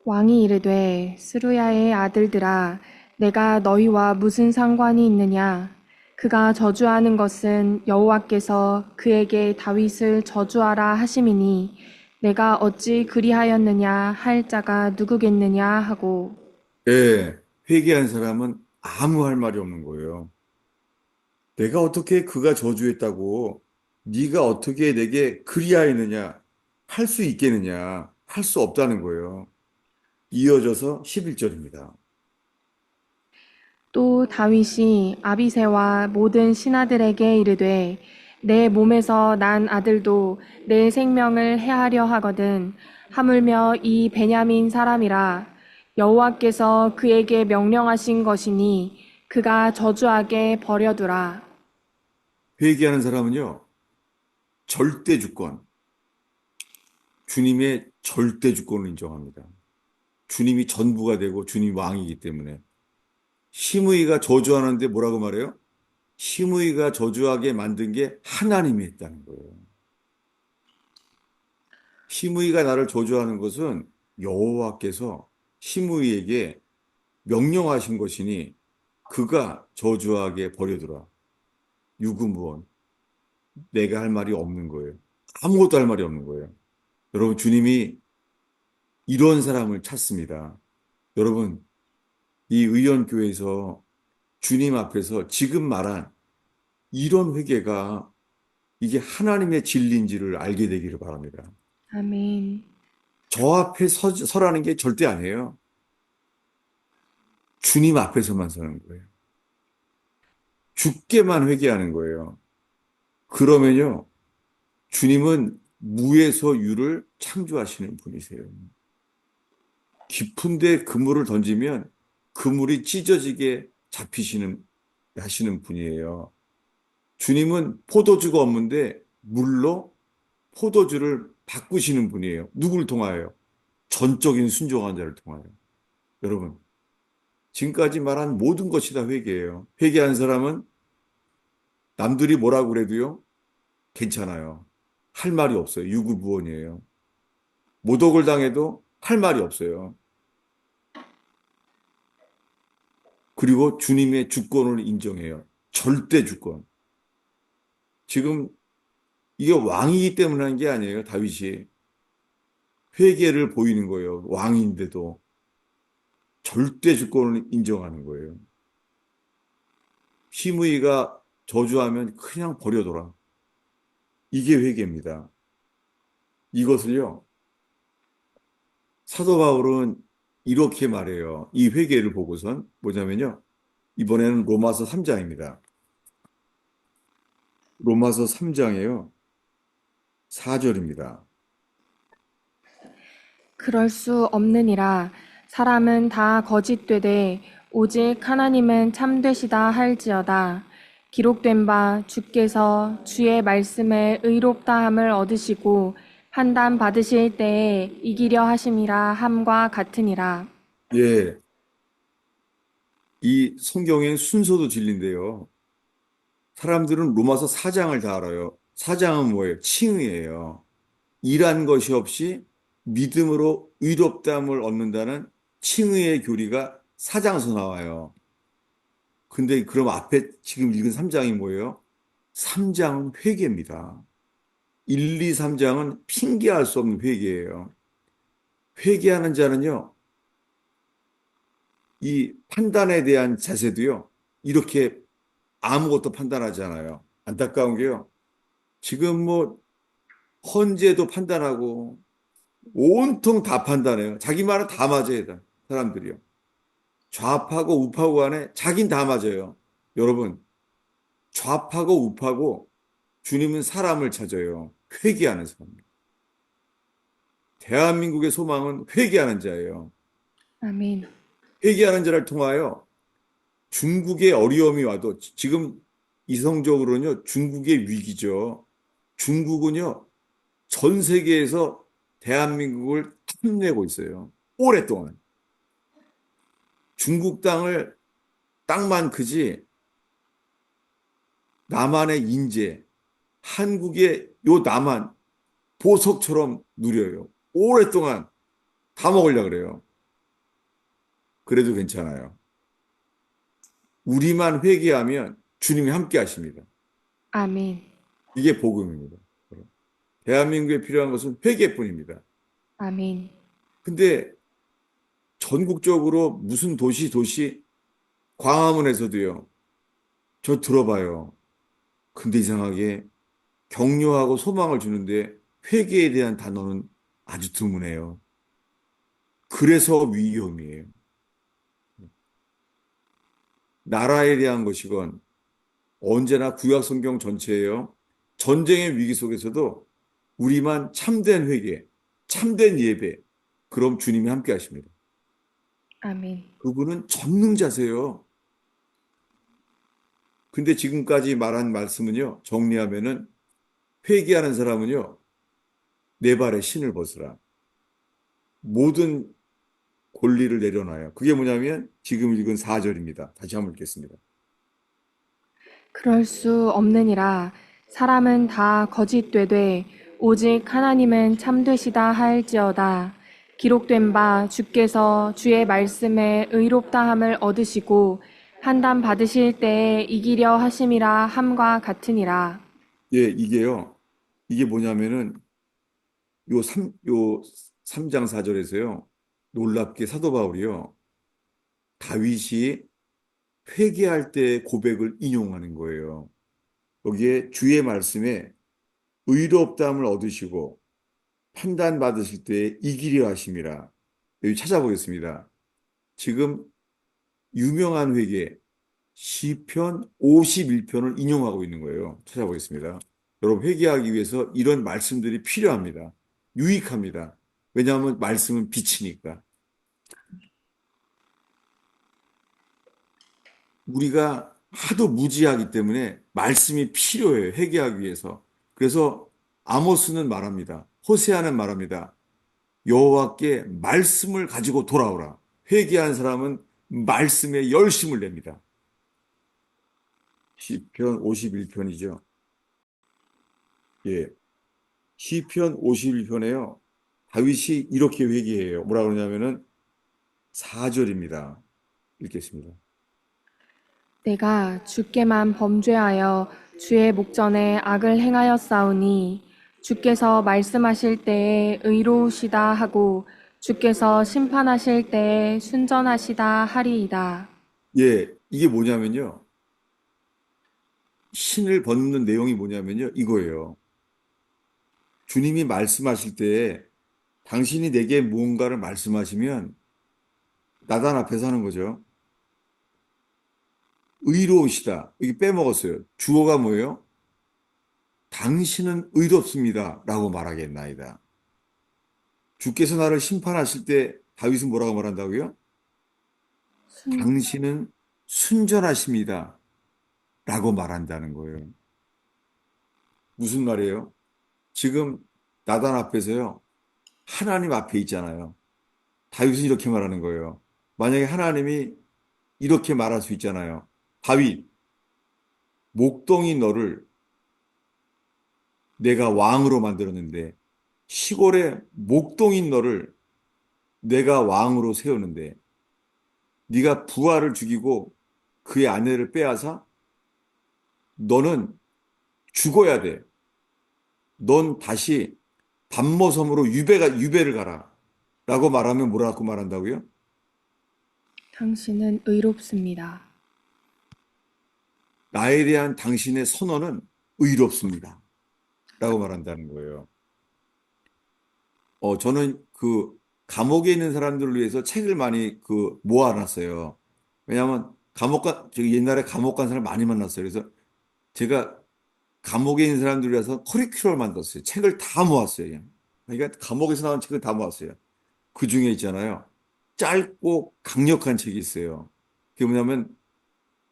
왕이 이르되 스루야의 아들들아 내가 너희와 무슨 상관이 있느냐 그가 저주하는 것은 여호와께서 그에게 다윗을 저주하라 하심이니 내가 어찌 그리하였느냐 할 자가 누구겠느냐 하고 예, 회개한 사람은 아무 할 말이 없는 거예요. 내가 어떻게 그가 저주했다고 네가 어떻게 내게 그리하였느냐 할 수 있겠느냐 할 수 없다는 거예요. 이어져서 11절입니다. 또 다윗이 아비새와 모든 신하들에게 이르되 내 몸에서 난 아들도 내 생명을 해하려 하거든 하물며 이 베냐민 사람이라 여호와께서 그에게 명령하신 것이니 그가 저주하게 버려두라. 회개하는 사람은요, 절대 주권, 주님의 절대 주권을 인정합니다. 주님이 전부가 되고 주님이 왕이기 때문에. 시므이가 저주하는데 뭐라고 말해요? 시므이가 저주하게 만든 게 하나님이 했다는 거예요. 시므이가 나를 저주하는 것은 여호와께서 시므이에게 명령하신 것이니 그가 저주하게 버려두라. 유구무원. 내가 할 말이 없는 거예요. 아무것도 할 말이 없는 거예요. 여러분, 주님이 이런 사람을 찾습니다. 여러분, 이 의원교회에서 주님 앞에서 지금 말한 이런 회개가 이게 하나님의 진리인지를 알게 되기를 바랍니다. 아멘. 저 앞에 서라는 게 절대 아니에요. 주님 앞에서만 서는 거예요. 주께만 회개하는 거예요. 그러면요, 주님은 무에서 유를 창조하시는 분이세요. 깊은데 그물을 던지면 그물이 찢어지게 하시는 분이에요. 주님은 포도주가 없는데 물로 포도주를 바꾸시는 분이에요. 누구를 통하여? 전적인 순종한 자를 통하여. 여러분, 지금까지 말한 모든 것이 다 회개예요. 회개한 사람은 남들이 뭐라고 그래도요, 괜찮아요. 할 말이 없어요. 유구무원이에요. 모독을 당해도 할 말이 없어요. 그리고 주님의 주권을 인정해요. 절대 주권. 지금 이게 왕이기 때문에 한 게 아니에요. 다윗이 회개를 보이는 거예요. 왕인데도 절대 주권을 인정하는 거예요. 시므이가 저주하면 그냥 버려둬라. 이게 회개입니다. 이것을요, 사도 바울은 이렇게 말해요. 이 회개를 보고선 뭐냐면요. 이번에는 로마서 3장입니다. 로마서 3장에요. 4절입니다. 그럴 수 없느니라. 사람은 다 거짓되되 오직 하나님은 참되시다 할지어다. 기록된 바 주께서 주의 말씀에 의롭다함을 얻으시고 판단 받으실 때에 이기려 하심이라 함과 같으니라. 예, 이 성경의 순서도 진리인데요. 사람들은 로마서 4장을 다 알아요. 4장은 뭐예요? 칭의예요. 일한 것이 없이 믿음으로 의롭다함을 얻는다는 칭의의 교리가 4장에서 나와요. 근데 그럼 앞에 지금 읽은 3장이 뭐예요? 3장은 회개입니다. 1, 2, 3장은 핑계할 수 없는 회개예요. 회개하는 자는요, 이 판단에 대한 자세도요, 이렇게 아무것도 판단하지 않아요. 안타까운 게요. 지금 뭐 헌재도 판단하고 온통 다 판단해요. 자기 말은 다 맞아야 돼. 사람들이요. 좌파고 우파고 간에 자긴 다 맞아요. 여러분, 좌파고 우파고 주님은 사람을 찾아요. 회개하는 사람. 대한민국의 소망은 회개하는 자예요. 아멘. 회개하는 자를 통하여 중국의 어려움이 와도 지금 이성적으로는요, 중국의 위기죠. 중국은요, 전 세계에서 대한민국을 탐내고 있어요. 오랫동안. 중국 땅을 땅만 크지 남한의 인재, 한국의 요 남한 보석처럼 누려요. 오랫동안 다 먹으려고 그래요. 그래도 괜찮아요. 우리만 회개하면 주님이 함께 하십니다. 아멘. 이게 복음입니다. 대한민국에 필요한 것은 회개뿐입니다. 아멘. 근데 전국적으로 무슨 도시 광화문에서도요. 저 들어봐요. 근데 이상하게 격려하고 소망을 주는데 회개에 대한 단어는 아주 드무네요. 그래서 위험이에요. 나라에 대한 것이건 언제나 구약 성경 전체예요. 전쟁의 위기 속에서도 우리만 참된 회개, 참된 예배, 그럼 주님이 함께 하십니다. 아멘. 그분은 전능자세요. 근데 지금까지 말한 말씀은요, 정리하면은 회개하는 사람은요, 내 발에 신을 벗으라. 모든 권리를 내려놔요. 그게 뭐냐면 지금 읽은 4절입니다. 다시 한번 읽겠습니다. 그럴 수 없느니라. 사람은 다 거짓되되 오직 하나님은 참되시다 할지어다. 기록된 바 주께서 주의 말씀에 의롭다함을 얻으시고 판단 받으실 때에 이기려 하심이라 함과 같으니라. 예, 이게요. 이게 뭐냐면은 요 3장 4절에서요. 놀랍게 사도 바울이요. 다윗이 회개할 때 고백을 인용하는 거예요. 여기에 주의 말씀에 의롭다함을 얻으시고 판단 받으실 때 이기려 하심이라. 여기 찾아보겠습니다. 지금 유명한 회개 시편 51편을 인용하고 있는 거예요. 찾아보겠습니다. 여러분 회개하기 위해서 이런 말씀들이 필요합니다. 유익합니다. 왜냐하면 말씀은 빛이니까. 우리가 하도 무지하기 때문에 말씀이 필요해요. 회개하기 위해서. 그래서 아모스는 말합니다. 호세아는 말합니다. 여호와께 말씀을 가지고 돌아오라. 회개한 사람은 말씀에 열심을 냅니다. 시편 51편이죠. 예. 시편 51편에요. 다윗이 이렇게 회개해요. 뭐라 그러냐면은 4절입니다. 읽겠습니다. 내가 주께만 범죄하여 주의 목전에 악을 행하였사오니 주께서 말씀하실 때에 의로우시다 하고 주께서 심판하실 때에 순전하시다 하리이다. 예, 이게 뭐냐면요. 신을 벗는 내용이 뭐냐면요. 이거예요. 주님이 말씀하실 때에 당신이 내게 무언가를 말씀하시면 나단 앞에서 하는 거죠. 의로우시다. 여기 빼먹었어요. 주어가 뭐예요? 당신은 의롭습니다. 라고 말하겠나이다. 주께서 나를 심판하실 때 다윗은 뭐라고 말한다고요? 순, 당신은 순전하십니다. 라고 말한다는 거예요. 무슨 말이에요? 지금 나단 앞에서요. 하나님 앞에 있잖아요. 다윗은 이렇게 말하는 거예요. 만약에 하나님이 이렇게 말할 수 있잖아요. 다윗, 목동이 너를 내가 왕으로 만들었는데 시골에 목동인 너를 내가 왕으로 세우는데 네가 부하를 죽이고 그의 아내를 빼앗아 너는 죽어야 돼. 넌 다시 밤모섬으로 유배를 가라. 라고 말하면 뭐라고 말한다고요? 당신은 의롭습니다. 나에 대한 당신의 선언은 의롭습니다. 라고 말한다는 거예요. 저는 그 감옥에 있는 사람들을 위해서 책을 많이 모아놨어요. 왜냐하면 저 옛날에 감옥 간 사람 많이 만났어요. 그래서 제가 감옥에 있는 사람들을 위해서 커리큘럼을 만들었어요. 책을 다 모았어요. 그냥. 그러니까 감옥에서 나온 책을 다 모았어요. 그 중에 있잖아요. 짧고 강력한 책이 있어요. 그게 뭐냐면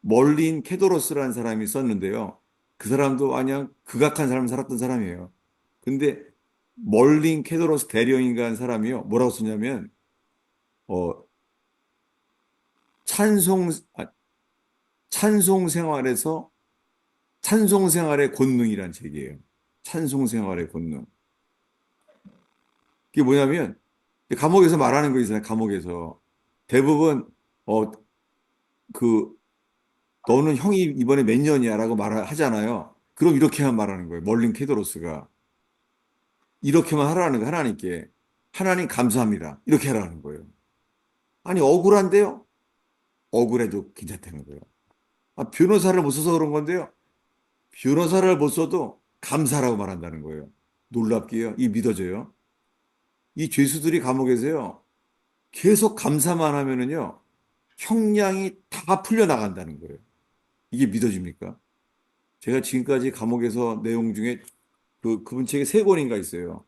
멀린 케도로스라는 사람이 썼는데요. 그 사람도 그냥 극악한 삶을 살았던 사람이에요. 근데 멀린 케도로스 대령인가한 사람이요. 뭐라고 썼냐면 어, 찬송 아, 찬송 생활에서 찬송 생활의 권능이라는 책이에요. 찬송 생활의 권능. 그게 뭐냐면 감옥에서 말하는 거 있잖아요. 감옥에서 대부분 어, 그 너는 형이 이번에 몇 년이야라고 말하잖아요. 그럼 이렇게만 말하는 거예요. 멀린 케도로스가 이렇게만 하라는 거 하나님께 하나님 감사합니다. 이렇게 하라는 거예요. 아니 억울한데요? 억울해도 괜찮다는 거예요. 변호사를 못 써서 그런 건데요. 변호사를 못 써도 감사라고 말한다는 거예요. 놀랍게요. 이 믿어져요. 이 죄수들이 감옥에서요. 계속 감사만 하면은요. 형량이 다 풀려나간다는 거예요. 이게 믿어집니까? 제가 지금까지 감옥에서 내용 중에 그분 책이 세 권인가 있어요.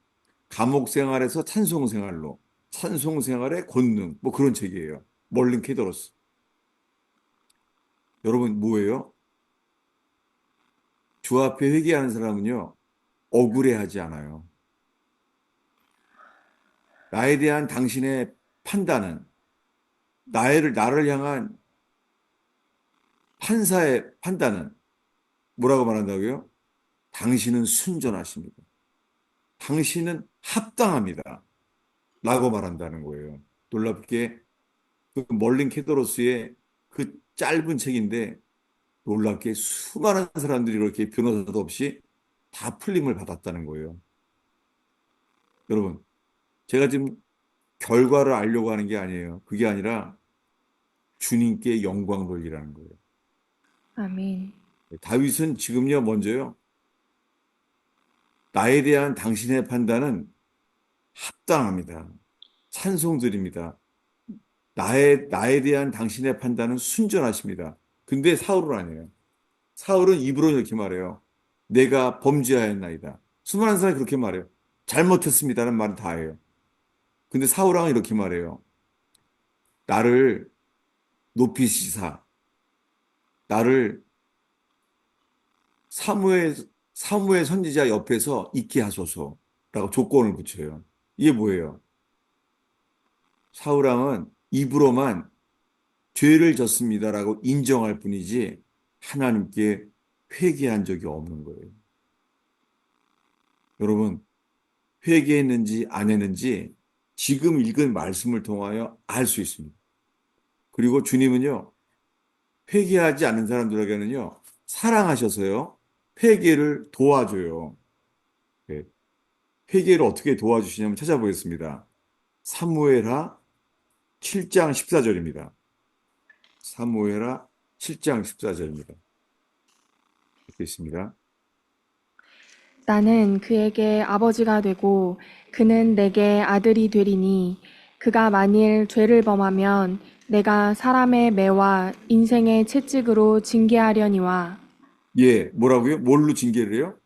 감옥 생활에서 찬송 생활로, 찬송 생활의 권능, 뭐 그런 책이에요. 멀린 케도로스. 여러분, 뭐예요? 주 앞에 회개하는 사람은요, 억울해하지 않아요. 나에 대한 당신의 판단은, 나를 향한 판사의 판단은 뭐라고 말한다고요? 당신은 순전하십니다. 당신은 합당합니다. 라고 말한다는 거예요. 놀랍게 그 멀린 케도로스의 그 짧은 책인데 놀랍게 수많은 사람들이 이렇게 변호사도 없이 다 풀림을 받았다는 거예요. 여러분, 제가 지금 결과를 알려고 하는 게 아니에요. 그게 아니라 주님께 영광 돌리라는 거예요. 아멘. 다윗은 지금요, 먼저요, 나에 대한 당신의 판단은 합당합니다. 찬송드립니다. 나에 대한 당신의 판단은 순전하십니다. 근데 사울은 아니에요. 사울은 입으로 이렇게 말해요. 내가 범죄하였나이다. 수많은 사람이 그렇게 말해요. 잘못했습니다는 말은 다 해요. 근데 사울왕은 이렇게 말해요. 나를 높이시사, 나를 사무엘, 사무엘 선지자 옆에서 있게 하소서라고 조건을 붙여요. 이게 뭐예요? 사울왕은 입으로만 죄를 졌습니다라고 인정할 뿐이지 하나님께 회개한 적이 없는 거예요. 여러분, 회개했는지 안 했는지 지금 읽은 말씀을 통하여 알 수 있습니다. 그리고 주님은요, 회개하지 않는 사람들에게는요, 사랑하셔서요, 회개를 도와줘요. 네, 회개를 어떻게 도와주시냐면 찾아보겠습니다. 사무엘하 7장 14절입니다. 사무엘하 7장 14절입니다. 이렇게 있습니다. 나는 그에게 아버지가 되고 그는 내게 아들이 되리니 그가 만일 죄를 범하면 내가 사람의 매와 인생의 채찍으로 징계하려니와 예, 뭐라고요? 뭘로 징계를 해요?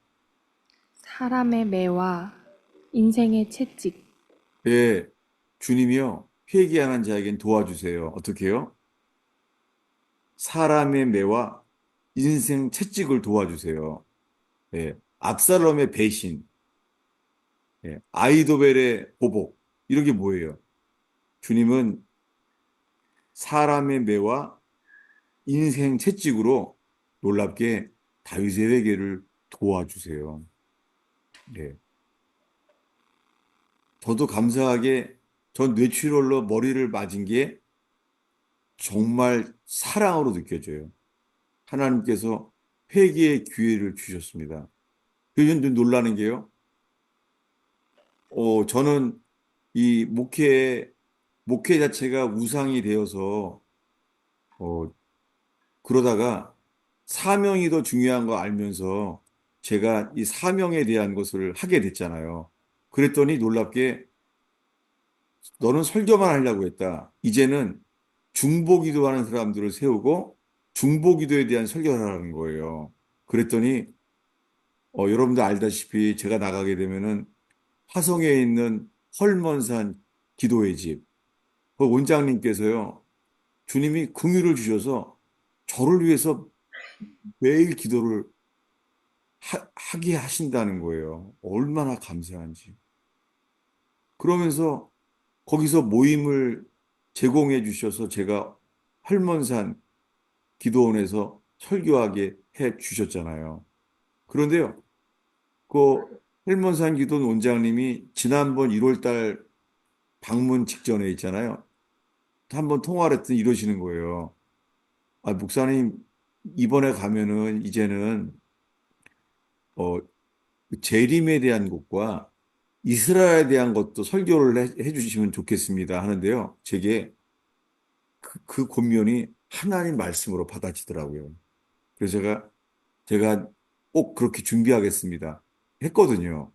사람의 매와 인생의 채찍. 예, 주님이요, 회개하는 자에겐 도와주세요. 어떻게 해요? 사람의 매와 인생 채찍을 도와주세요. 예, 압살롬의 배신, 아이도벨의 보복, 이런 게 뭐예요? 주님은 사람의 매와 인생 채찍으로 놀랍게 다윗의 회개를 도와주세요. 예. 저도 감사하게 전 뇌출혈로 머리를 맞은 게 정말 사랑으로 느껴져요. 하나님께서 회개의 기회를 주셨습니다. 그래서 좀 놀라는 게요. 저는 이 목회 자체가 우상이 되어서 어, 그러다가 사명이 더 중요한 거 알면서 제가 이 사명에 대한 것을 하게 됐잖아요. 그랬더니 놀랍게 너는 설교만 하려고 했다. 이제는 중보기도 하는 사람들을 세우고 중보기도에 대한 설교를 하라는 거예요. 그랬더니 여러분도 알다시피 제가 나가게 되면은 화성에 있는 헐먼산 기도회 집, 그 원장님께서요, 주님이 긍휼을 주셔서 저를 위해서 매일 기도를 하게 하신다는 거예요. 얼마나 감사한지. 그러면서 거기서 모임을 제공해 주셔서 제가 헐먼산 기도원에서 설교하게 해 주셨잖아요. 그런데요, 그 헐먼산 기도원 원장님이 지난번 1월 달 방문 직전에 있잖아요. 한번 통화를 했더니 이러시는 거예요. 아, 목사님, 이번에 가면은 이제는 어, 재림에 대한 것과 이스라엘에 대한 것도 설교를 해 주시면 좋겠습니다 하는데요. 제게 그 권면이 하나님 말씀으로 받아지더라고요. 그래서 제가 꼭 그렇게 준비하겠습니다. 했거든요.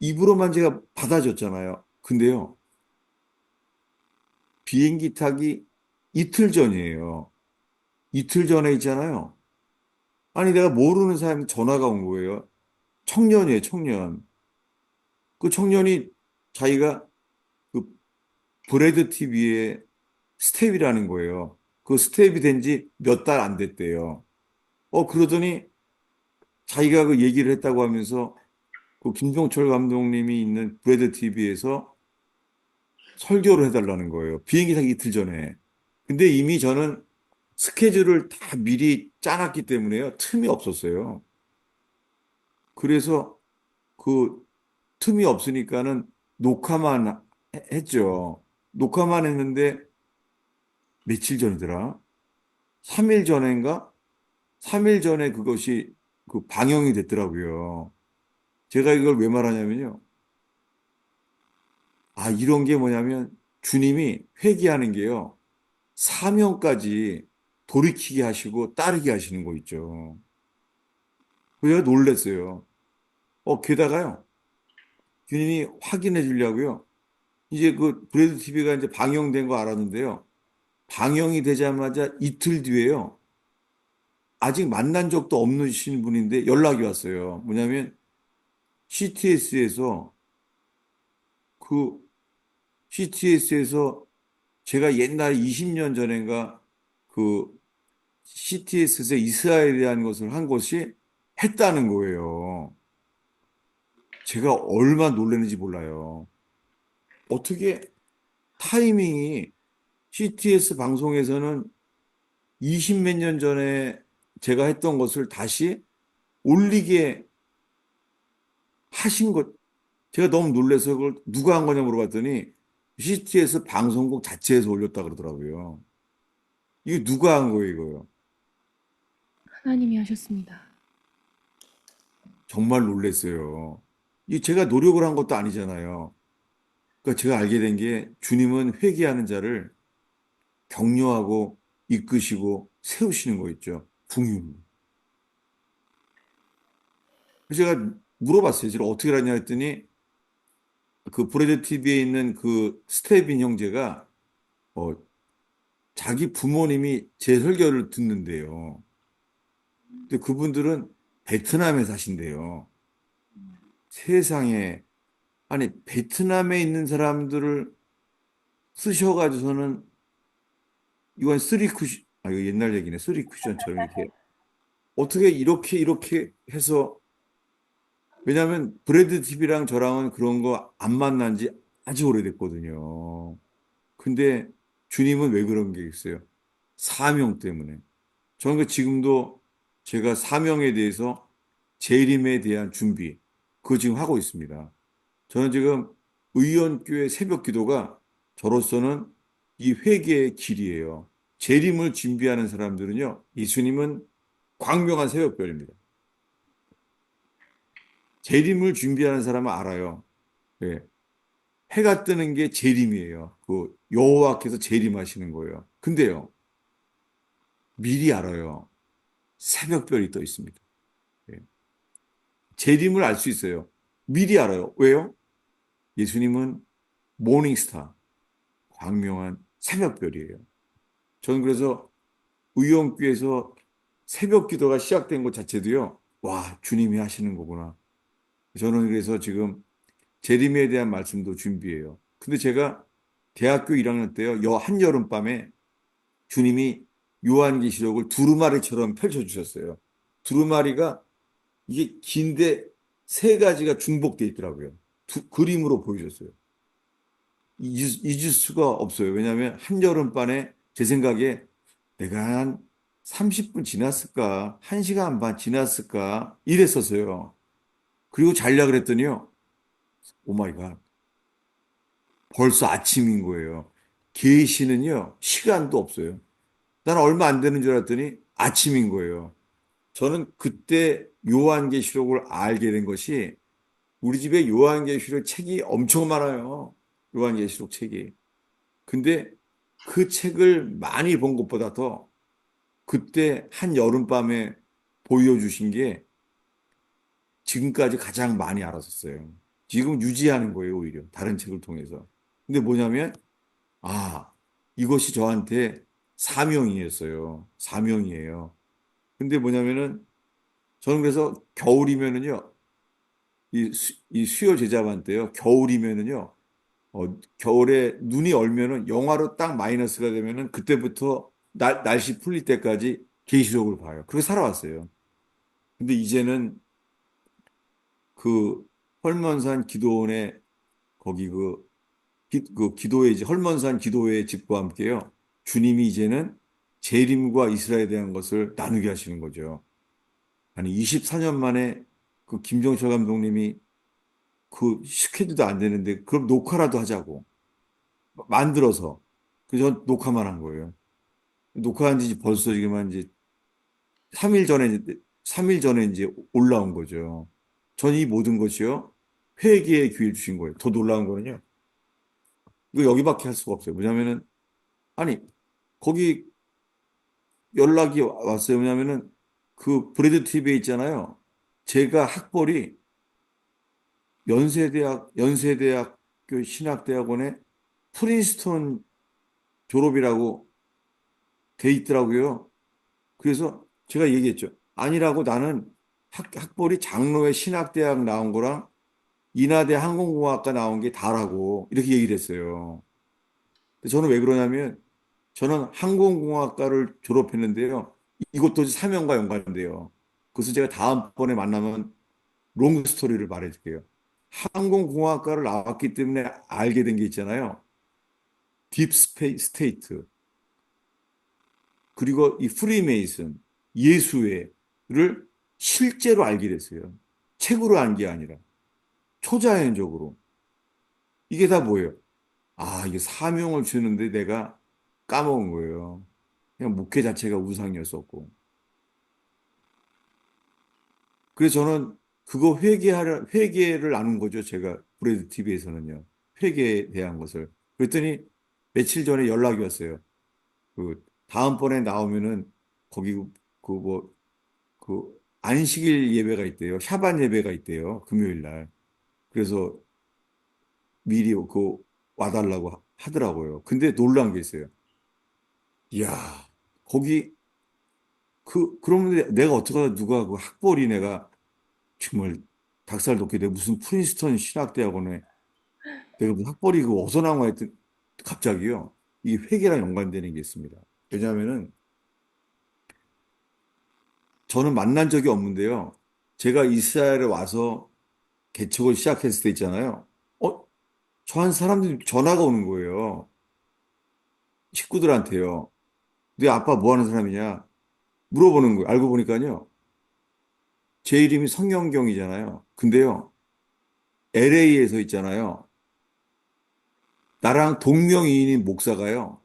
입으로만 제가 받아줬잖아요. 근데요, 비행기 타기 이틀 전이에요. 이틀 전에 있잖아요. 아니, 내가 모르는 사람이 전화가 온 거예요. 청년이에요, 청년. 그 청년이 자기가 그 브래드 TV의 스텝이라는 거예요. 그 스텝이 된 지 몇 달 안 됐대요. 그러더니 자기가 그 얘기를 했다고 하면서 그 김종철 감독님이 있는 브래드 TV에서 설교를 해달라는 거예요. 비행기 타기 이틀 전에. 근데 이미 저는 스케줄을 다 미리 짜놨기 때문에요. 틈이 없었어요. 그래서 그 틈이 없으니까는 녹화만 했죠. 녹화만 했는데 며칠 전이더라? 3일 전인가? 3일 전에 그것이 그 방영이 됐더라고요. 제가 이걸 왜 말하냐면요. 아, 이런 게 뭐냐면 주님이 회개하는 게요. 사명까지 돌이키게 하시고 따르게 하시는 거 있죠. 그래서 놀랬어요. 게다가요. 주님이 확인해 주려고요. 이제 그 브래드 TV가 이제 방영된 거 알았는데요. 방영이 되자마자 이틀 뒤에요. 아직 만난 적도 없으신 분인데 연락이 왔어요. 뭐냐면 CTS에서 그 CTS에서 제가 옛날 20년 전인가 그 CTS에서 이스라엘에 대한 것을 한 것이 했다는 거예요. 제가 얼마나 놀랐는지 몰라요. 어떻게 타이밍이 CTS 방송에서는 20 몇 년 전에 제가 했던 것을 다시 올리게 하신 것, 제가 너무 놀라서 그걸 누가 한 거냐 물어봤더니 CTS 방송국 자체에서 올렸다 그러더라고요. 이게 누가 한 거예요, 이거요? 하나님이 하셨습니다. 정말 놀랐어요. 이 제가 노력을 한 것도 아니잖아요. 그러니까 제가 알게 된 게 주님은 회개하는 자를 격려하고 이끄시고 세우시는 거 있죠. 궁유. 그래서 제가 물어봤어요. 제가 어떻게 알았냐 했더니 그 브래드 TV에 있는 그 스테빈 형제가 어, 자기 부모님이 제 설교를 듣는데요. 근데 그분들은 베트남에 사신대요. 세상에 아니 베트남에 있는 사람들을 쓰셔가지고서는 이건 쓰리 쿠션 이거 옛날 얘기네. 쓰리 쿠션처럼 이렇게 어떻게 이렇게 해서 왜냐하면 브래드 TV랑 저랑은 그런 거 안 만난 지 아주 오래됐거든요. 근데 주님은 왜 그런 게 있어요? 사명 때문에. 저는 그 지금도 제가 사명에 대해서 재림에 대한 준비, 그거 지금 하고 있습니다. 저는 지금 의원교회 새벽 기도가 저로서는 이 회개의 길이에요. 재림을 준비하는 사람들은요, 예수님은 광명한 새벽별입니다. 재림을 준비하는 사람은 알아요. 예. 해가 뜨는 게 재림이에요. 그 여호와께서 재림하시는 거예요. 근데요, 미리 알아요. 새벽별이 떠 있습니다. 예. 재림을 알 수 있어요. 미리 알아요. 왜요? 예수님은 모닝스타, 광명한 새벽별이에요. 저는 그래서 의원교에서 새벽 기도가 시작된 것 자체도요. 와, 주님이 하시는 거구나. 저는 그래서 지금 재림에 대한 말씀도 준비해요. 근데 제가 대학교 1학년 때요, 한여름밤에 주님이 요한계시록을 두루마리처럼 펼쳐주셨어요. 두루마리가 이게 긴데 세 가지가 중복돼 있더라고요. 그림으로 보여줬어요. 잊을 수가 없어요. 왜냐하면 한여름밤에 제 생각에 내가 한 30분 지났을까? 1시간 반 지났을까? 이랬었어요. 그리고 자려고 그랬더니요. 오 마이 갓. 벌써 아침인 거예요. 계시는요. 시간도 없어요. 난 얼마 안 되는 줄 알았더니 아침인 거예요. 저는 그때 요한계시록을 알게 된 것이 우리 집에 요한계시록 책이 엄청 많아요. 요한계시록 책이. 근데 그 책을 많이 본 것보다 더 그때 한 여름밤에 보여주신 게 지금까지 가장 많이 알았었어요. 지금 유지하는 거예요, 오히려. 다른 책을 통해서. 근데 뭐냐면, 아, 이것이 저한테 사명이었어요. 사명이에요. 근데 뭐냐면은, 저는 그래서 겨울이면은요, 이 수요 제자반 때요, 겨울이면은요, 겨울에 눈이 얼면은 영하로 딱 마이너스가 되면은 그때부터 날씨 풀릴 때까지 계시록을 봐요. 그렇게 살아왔어요. 근데 이제는 그 헐먼산 기도원에 거기 그 기도회 이제 헐먼산 기도회 집과 함께요. 주님이 이제는 재림과 이스라엘에 대한 것을 나누게 하시는 거죠. 아니 24년 만에 그 김정철 감독님이 그 스케줄도 안 되는데 그럼 녹화라도 하자고 만들어서 그래서 녹화만 한 거예요. 녹화한 지 벌써 지금 한 이제 3일 전에 3일 전에 이제 올라온 거죠. 전 이 모든 것이요. 회개의 기회 주신 거예요. 더 놀라운 거는요. 이거 여기밖에 할 수가 없어요. 뭐냐면은 아니 거기 연락이 왔어요. 왜냐면은 그 브래드 TV에 있잖아요. 제가 학벌이 연세대학교 신학대학원에 프린스턴 졸업이라고 돼 있더라고요. 그래서 제가 얘기했죠. 아니라고 나는 학벌이 장로회 신학대학 나온 거랑 인하대 항공공학과 나온 게 다라고 이렇게 얘기를 했어요. 근데 저는 왜 그러냐면 저는 항공공학과를 졸업했는데요. 이것도 사명과 연관돼요. 그래서 제가 다음번에 만나면 롱 스토리를 말해줄게요. 항공공학과를 나왔기 때문에 알게 된 게 있잖아요. 딥 스테이트 그리고 이 프리메이슨 예수회를 실제로 알게 됐어요. 책으로 안 게 아니라 초자연적으로. 이게 다 뭐예요? 아, 이게 사명을 주는데 내가 까먹은 거예요. 그냥 목회 자체가 우상이었었고. 그래서 저는 그거 회개를 나눈 거죠. 제가 브레드 TV에서는요. 회개에 대한 것을. 그랬더니 며칠 전에 연락이 왔어요. 그, 다음번에 나오면은 거기 안식일 예배가 있대요. 샤반 예배가 있대요. 금요일 날. 그래서 미리 와달라고 하더라고요. 근데 놀란 게 있어요. 이야, 거기 그러면 내가 어떻게 하다 누가 그 학벌이 내가 정말 닭살 돋게 돼 무슨 프린스턴 신학대학원에 내가 무슨 학벌이 어디서 나온 거야 했더니 갑자기요. 이 회계랑 연관되는 게 있습니다. 왜냐하면은 저는 만난 적이 없는데요. 제가 이스라엘에 와서 개척을 시작했을 때 있잖아요. 저한 사람들이 전화가 오는 거예요. 식구들한테요. 네 아빠 뭐 하는 사람이냐? 물어보는 거예요. 알고 보니까요. 제 이름이 성영경이잖아요. 근데요. LA에서 있잖아요. 나랑 동명이인인 목사가요.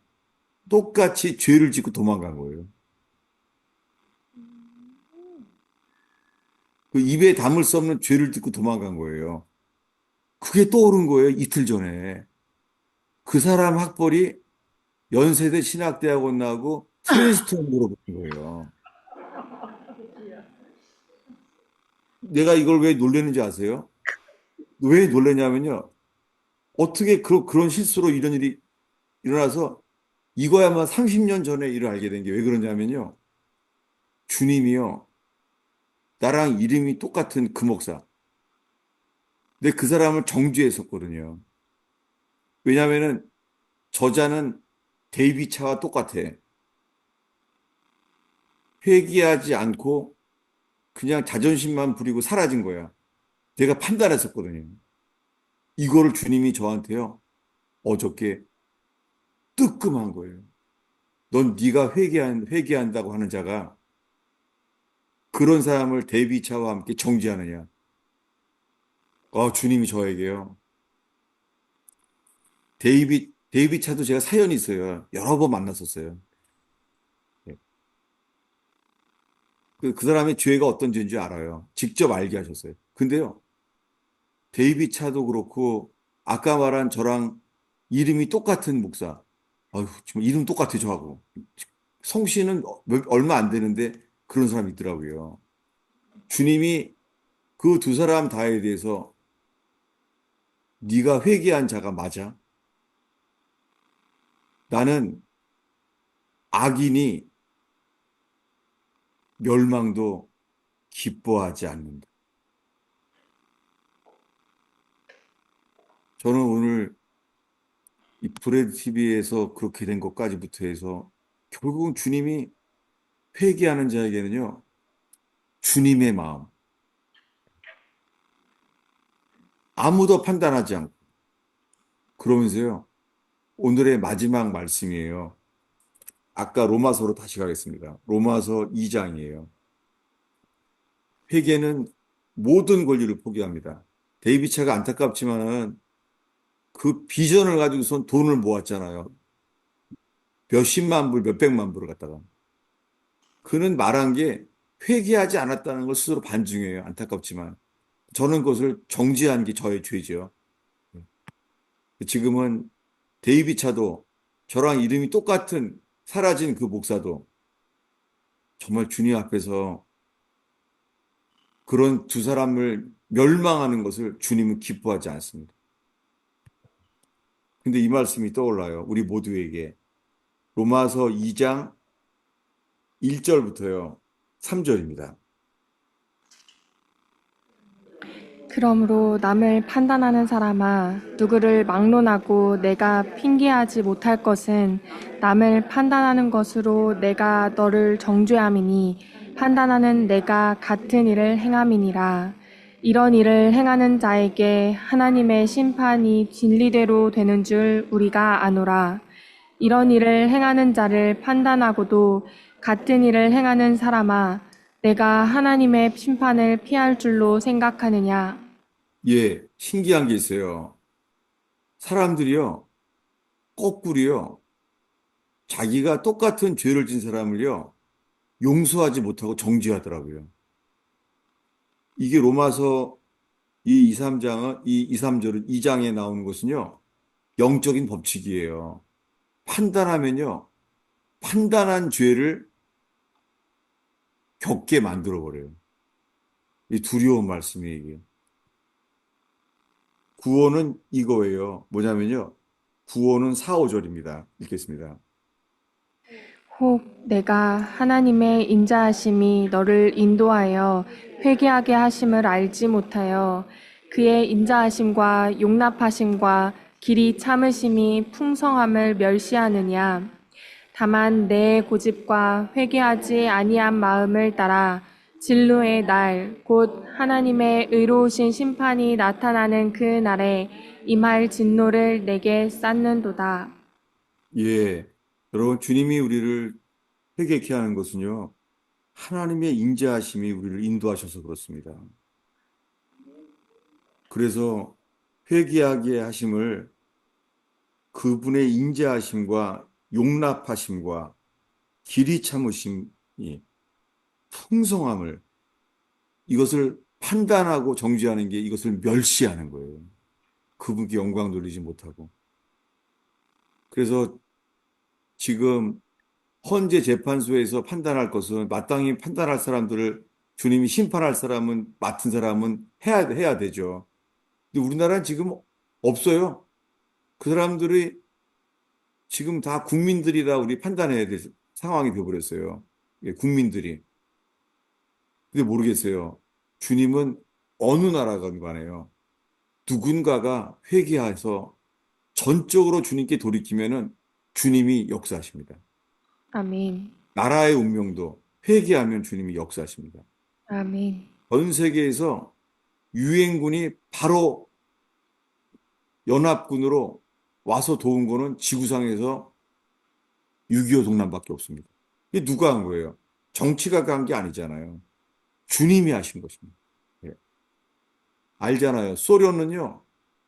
똑같이 죄를 짓고 도망간 거예요. 그 입에 담을 수 없는 죄를 짓고 도망간 거예요. 그게 떠오른 거예요. 이틀 전에. 그 사람 학벌이 연세대 신학대학원 나오고 트랜스토어 물어보는 거예요. 내가 이걸 왜 놀랬는지 아세요? 왜 놀랬냐면요. 어떻게 그런 실수로 이런 일이 일어나서 이거야만 30년 전에 일을 알게 된 게 왜 그러냐면요. 주님이요. 나랑 이름이 똑같은 그 목사. 근데 그 사람을 정죄했었거든요. 왜냐면은 저자는 데이비 차와 똑같아. 회개하지 않고 그냥 자존심만 부리고 사라진 거야. 내가 판단했었거든요. 이거를 주님이 저한테요. 어저께 뜨끔한 거예요. 넌 네가 회개한다고 하는 자가 그런 사람을 데이비 차와 함께 정죄하느냐. 주님이 저에게요. 데이비 차도 제가 사연이 있어요. 여러 번 만났었어요. 예. 그 사람의 죄가 어떤 죄인 지 알아요. 직접 알게 하셨어요. 근데요, 데이비 차도 그렇고, 아까 말한 저랑 이름이 똑같은 목사. 아유, 정말 이름 똑같아, 저하고. 성씨는 얼마 안 되는데 그런 사람이 있더라고요. 주님이 그 두 사람 다에 대해서 네가 회개한 자가 맞아? 나는 악인이 멸망도 기뻐하지 않는다. 저는 오늘 이 브레드 TV에서 그렇게 된 것까지부터 해서 결국은 주님이 회개하는 자에게는요, 주님의 마음, 아무도 판단하지 않고, 그러면서요, 오늘의 마지막 말씀이에요. 아까 로마서로 다시 가겠습니다. 로마서 2장이에요. 회개는 모든 권리를 포기합니다. 데이비차가 안타깝지만은 그 비전을 가지고선 돈을 모았잖아요. 몇십만 불, 몇백만 불을 갖다가. 그는 말한 게 회개하지 않았다는 걸 스스로 반증해요. 안타깝지만. 저는 그것을 정지한 게 저의 죄죠. 지금은 데이비 차도 저랑 이름이 똑같은 사라진 그 목사도 정말 주님 앞에서 그런 두 사람을 멸망하는 것을 주님은 기뻐하지 않습니다. 근데 이 말씀이 떠올라요. 우리 모두에게. 로마서 2장 1절부터요. 3절입니다. 그러므로 남을 판단하는 사람아, 누구를 막론하고 내가 핑계하지 못할 것은 남을 판단하는 것으로 내가 너를 정죄함이니 판단하는 내가 같은 일을 행함이니라. 이런 일을 행하는 자에게 하나님의 심판이 진리대로 되는 줄 우리가 아노라. 이런 일을 행하는 자를 판단하고도 같은 일을 행하는 사람아, 내가 하나님의 심판을 피할 줄로 생각하느냐? 예, 신기한 게 있어요. 사람들이요, 거꾸로요, 자기가 똑같은 죄를 진 사람을요, 용서하지 못하고 정죄하더라고요. 이게 로마서 이 2, 3장은, 이 2, 3절은 2장에 나오는 것은요, 영적인 법칙이에요. 판단하면요, 판단한 죄를 겪게 만들어버려요. 이 두려운 말씀이에요, 이게. 구원은 이거예요. 뭐냐면요, 구원은 4, 5절입니다. 읽겠습니다. 혹 내가 하나님의 인자하심이 너를 인도하여 회개하게 하심을 알지 못하여 그의 인자하심과 용납하심과 길이 참으심이 풍성함을 멸시하느냐? 다만 내 고집과 회개하지 아니한 마음을 따라 진노의 날, 곧 하나님의 의로우신 심판이 나타나는 그 날에 임할 진노를 내게 쌓는도다. 예, 여러분, 주님이 우리를 회개케 하는 것은요, 하나님의 인자하심이 우리를 인도하셔서 그렇습니다. 그래서 회개하게 하심을 그분의 인자하심과 용납하심과 길이 참으심이 풍성함을 이것을 판단하고 정죄하는 게 이것을 멸시하는 거예요. 그분께 영광 돌리지 못하고. 그래서 지금 헌재 재판소에서 판단할 것은 마땅히 판단할 사람들을 주님이 심판할 사람은 맡은 사람은 해야 되죠. 근데 우리나라는 지금 없어요. 그 사람들이 지금 다 국민들이라 우리 판단해야 될 상황이 되어버렸어요. 예, 국민들이. 근데 모르겠어요. 주님은 어느 나라건 간에요. 누군가가 회개해서 전적으로 주님께 돌이키면은 주님이 역사하십니다. 아멘. 나라의 운명도 회개하면 주님이 역사하십니다. 아멘. 전 세계에서 유엔군이 바로 연합군으로 와서 도운 거는 지구상에서 6.25 동남밖에 없습니다. 이게 누가 한 거예요? 정치가 한 게 아니잖아요. 주님이 하신 것입니다. 예. 알잖아요. 소련은요,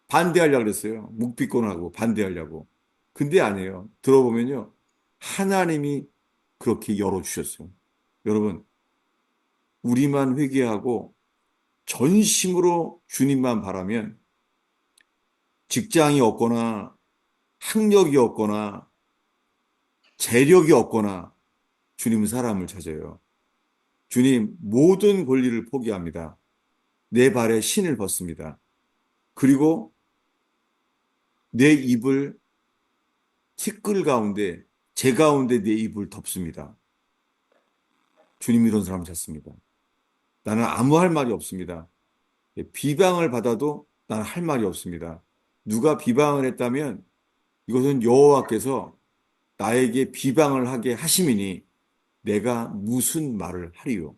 반대하려고 그랬어요. 묵비권하고 반대하려고. 근데 아니에요. 들어보면요, 하나님이 그렇게 열어주셨어요. 여러분, 우리만 회개하고 전심으로 주님만 바라면 직장이 없거나 학력이 없거나 재력이 없거나 주님은 사람을 찾아요. 주님 모든 권리를 포기합니다. 내 발에 신을 벗습니다. 그리고 내 입을 티끌 가운데 제 가운데 내 입을 덮습니다. 주님 이런 사람 찾습니다. 나는 아무 할 말이 없습니다. 비방을 받아도 나는 할 말이 없습니다. 누가 비방을 했다면 이것은 여호와께서 나에게 비방을 하게 하심이니 내가 무슨 말을 하리요.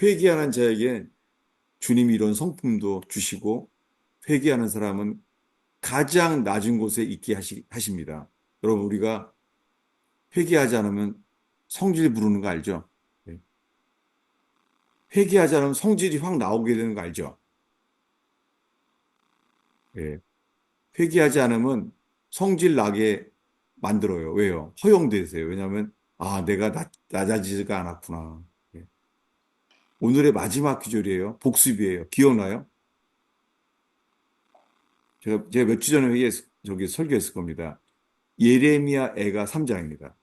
회개하는 자에게 주님이 이런 성품도 주시고 회개하는 사람은 가장 낮은 곳에 있게 하십니다. 여러분 우리가 회개하지 않으면 성질 부르는 거 알죠? 네. 회개하지 않으면 성질이 확 나오게 되는 거 알죠? 예. 회개하지 않으면 성질 나게 만들어요. 왜요? 허용되세요. 왜냐하면 아 내가 낮아지지가 않았구나. 예. 오늘의 마지막 기절이에요. 복습이에요. 기억나요? 제가 몇 주 전에 저기 설교했을 겁니다. 예레미야 애가 3장입니다.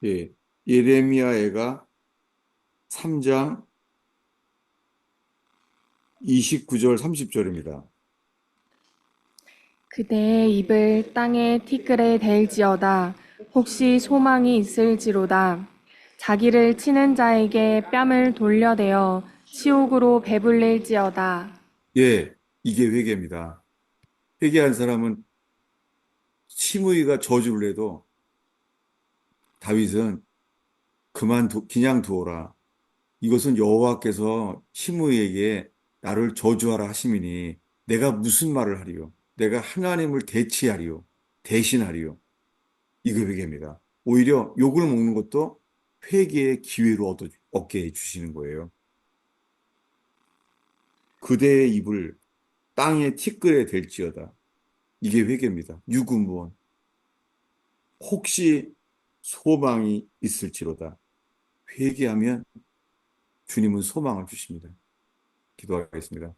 예. 예레미야 애가 3장 29절 30절입니다. 그대의 입을 땅에 티끌에 댈지어다. 혹시 소망이 있을지로다. 자기를 치는 자에게 뺨을 돌려대어 치욕으로 배불릴지어다. 예. 이게 회개입니다. 회개한 사람은 시므이가 저주를 해도 다윗은 그냥 두어라. 이것은 여호와께서 시므이에게 나를 저주하라 하심이니 내가 무슨 말을 하리요? 내가 하나님을 대치하리요? 대신하리요? 이거 회개입니다. 오히려 욕을 먹는 것도 회개의 기회로 얻게 해주시는 거예요. 그대의 입을 땅의 티끌에 댈지어다. 이게 회개입니다. 유구무원. 혹시 소망이 있을지로다. 회개하면 주님은 소망을 주십니다. 기도하겠습니다.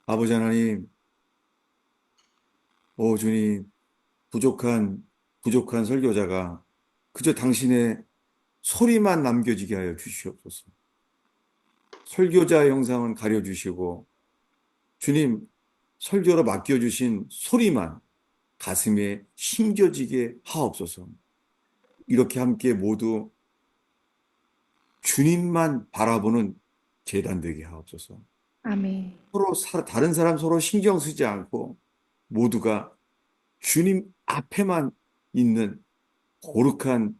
아버지 하나님, 오 주님, 부족한 설교자가 그저 당신의 소리만 남겨지게 하여 주시옵소서. 설교자 영상은 가려주시고, 주님, 설교로 맡겨주신 소리만 가슴에 심겨지게 하옵소서. 이렇게 함께 모두 주님만 바라보는 재단 되게 하옵소서. 아멘. 다른 사람 서로 신경 쓰지 않고 모두가 주님 앞에만 있는 거룩한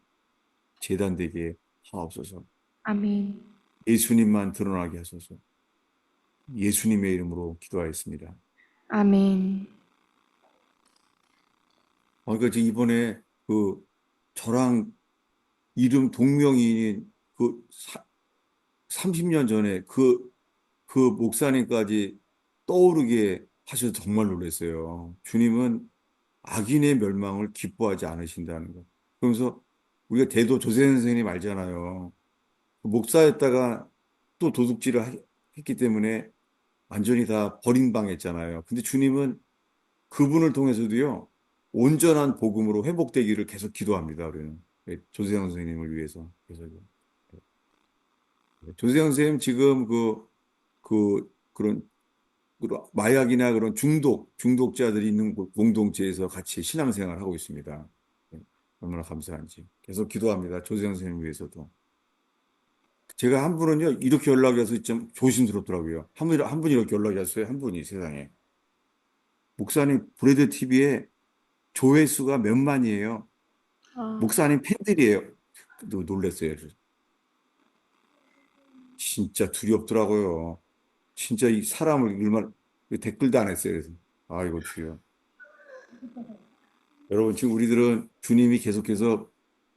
재단 되게 하옵소서. 아멘. 예수님만 드러나게 하소서. 예수님의 이름으로 기도하였습니다. 아멘. 그러니까 이번에 저랑 이름 동명이인 30년 전에 그 목사님까지 떠오르게 하셔서 정말 놀랐어요. 주님은 악인의 멸망을 기뻐하지 않으신다는 거. 그러면서 우리가 대도 조세 선생님 알잖아요. 목사였다가 또 했기 때문에 완전히 다 버림당했잖아요. 근데 주님은 그분을 통해서도요, 온전한 복음으로 회복되기를 계속 기도합니다. 우리는 조세영 선생님을 위해서. 그래서 조세영 선생님 지금 그런 마약이나 그런 중독자들이 있는 공동체에서 같이 신앙생활을 하고 있습니다. 네, 얼마나 감사한지. 계속 기도합니다. 조세영 선생님 위해서도. 제가 한 분은요, 이렇게 연락이 와서 좀 조심스럽더라고요. 한 분이 이렇게 연락이 왔어요. 한 분이 세상에. 목사님, 브레드 TV에 조회수가 몇 만이에요. 아, 목사님 팬들이에요. 놀랬어요. 진짜 두렵더라고요. 진짜 이 사람을 얼마나 댓글도 안 했어요. 그래서 이거 주여. 여러분 지금 우리들은 주님이 계속해서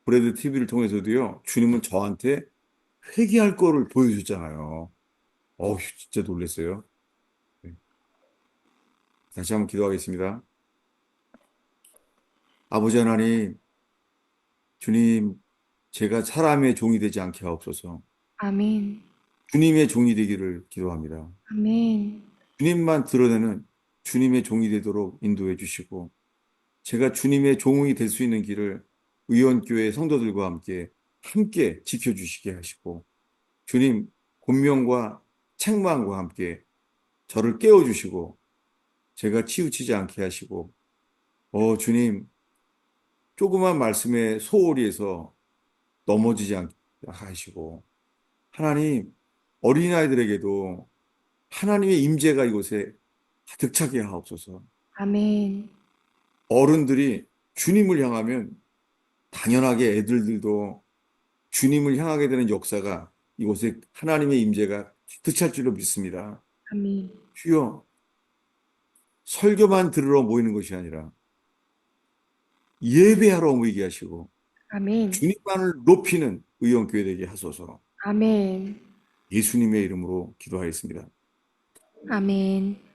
브레드 TV를 통해서도요. 주님은 저한테 회개할 거를 보여주셨잖아요. 어우 진짜 놀랐어요. 네. 다시 한번 기도하겠습니다. 아버지 하나님, 주님, 제가 사람의 종이 되지 않게 하옵소서. 아멘. 주님의 종이 되기를 기도합니다. 아멘. 주님만 드러내는 주님의 종이 되도록 인도해 주시고, 제가 주님의 종이 될 수 있는 길을 의원교회 성도들과 함께 지켜주시게 하시고, 주님, 권면과 책망과 함께 저를 깨워주시고, 제가 치우치지 않게 하시고, 주님, 조그만 말씀에 소홀히해서 넘어지지 않게 하시고, 하나님, 어린아이들에게도 하나님의 임재가 이곳에 가득 차게 하옵소서. 아멘. 어른들이 주님을 향하면 당연하게 애들도 주님을 향하게 되는 역사가 이곳에 하나님의 임재가 가득 찰 줄로 믿습니다. 아멘. 주여, 설교만 들으러 모이는 것이 아니라 예배하러 모이게 하시고 아멘. 주님만을 높이는 의원교회 되게 하소서. 아멘. 예수님의 이름으로 기도하였습니다. 아멘.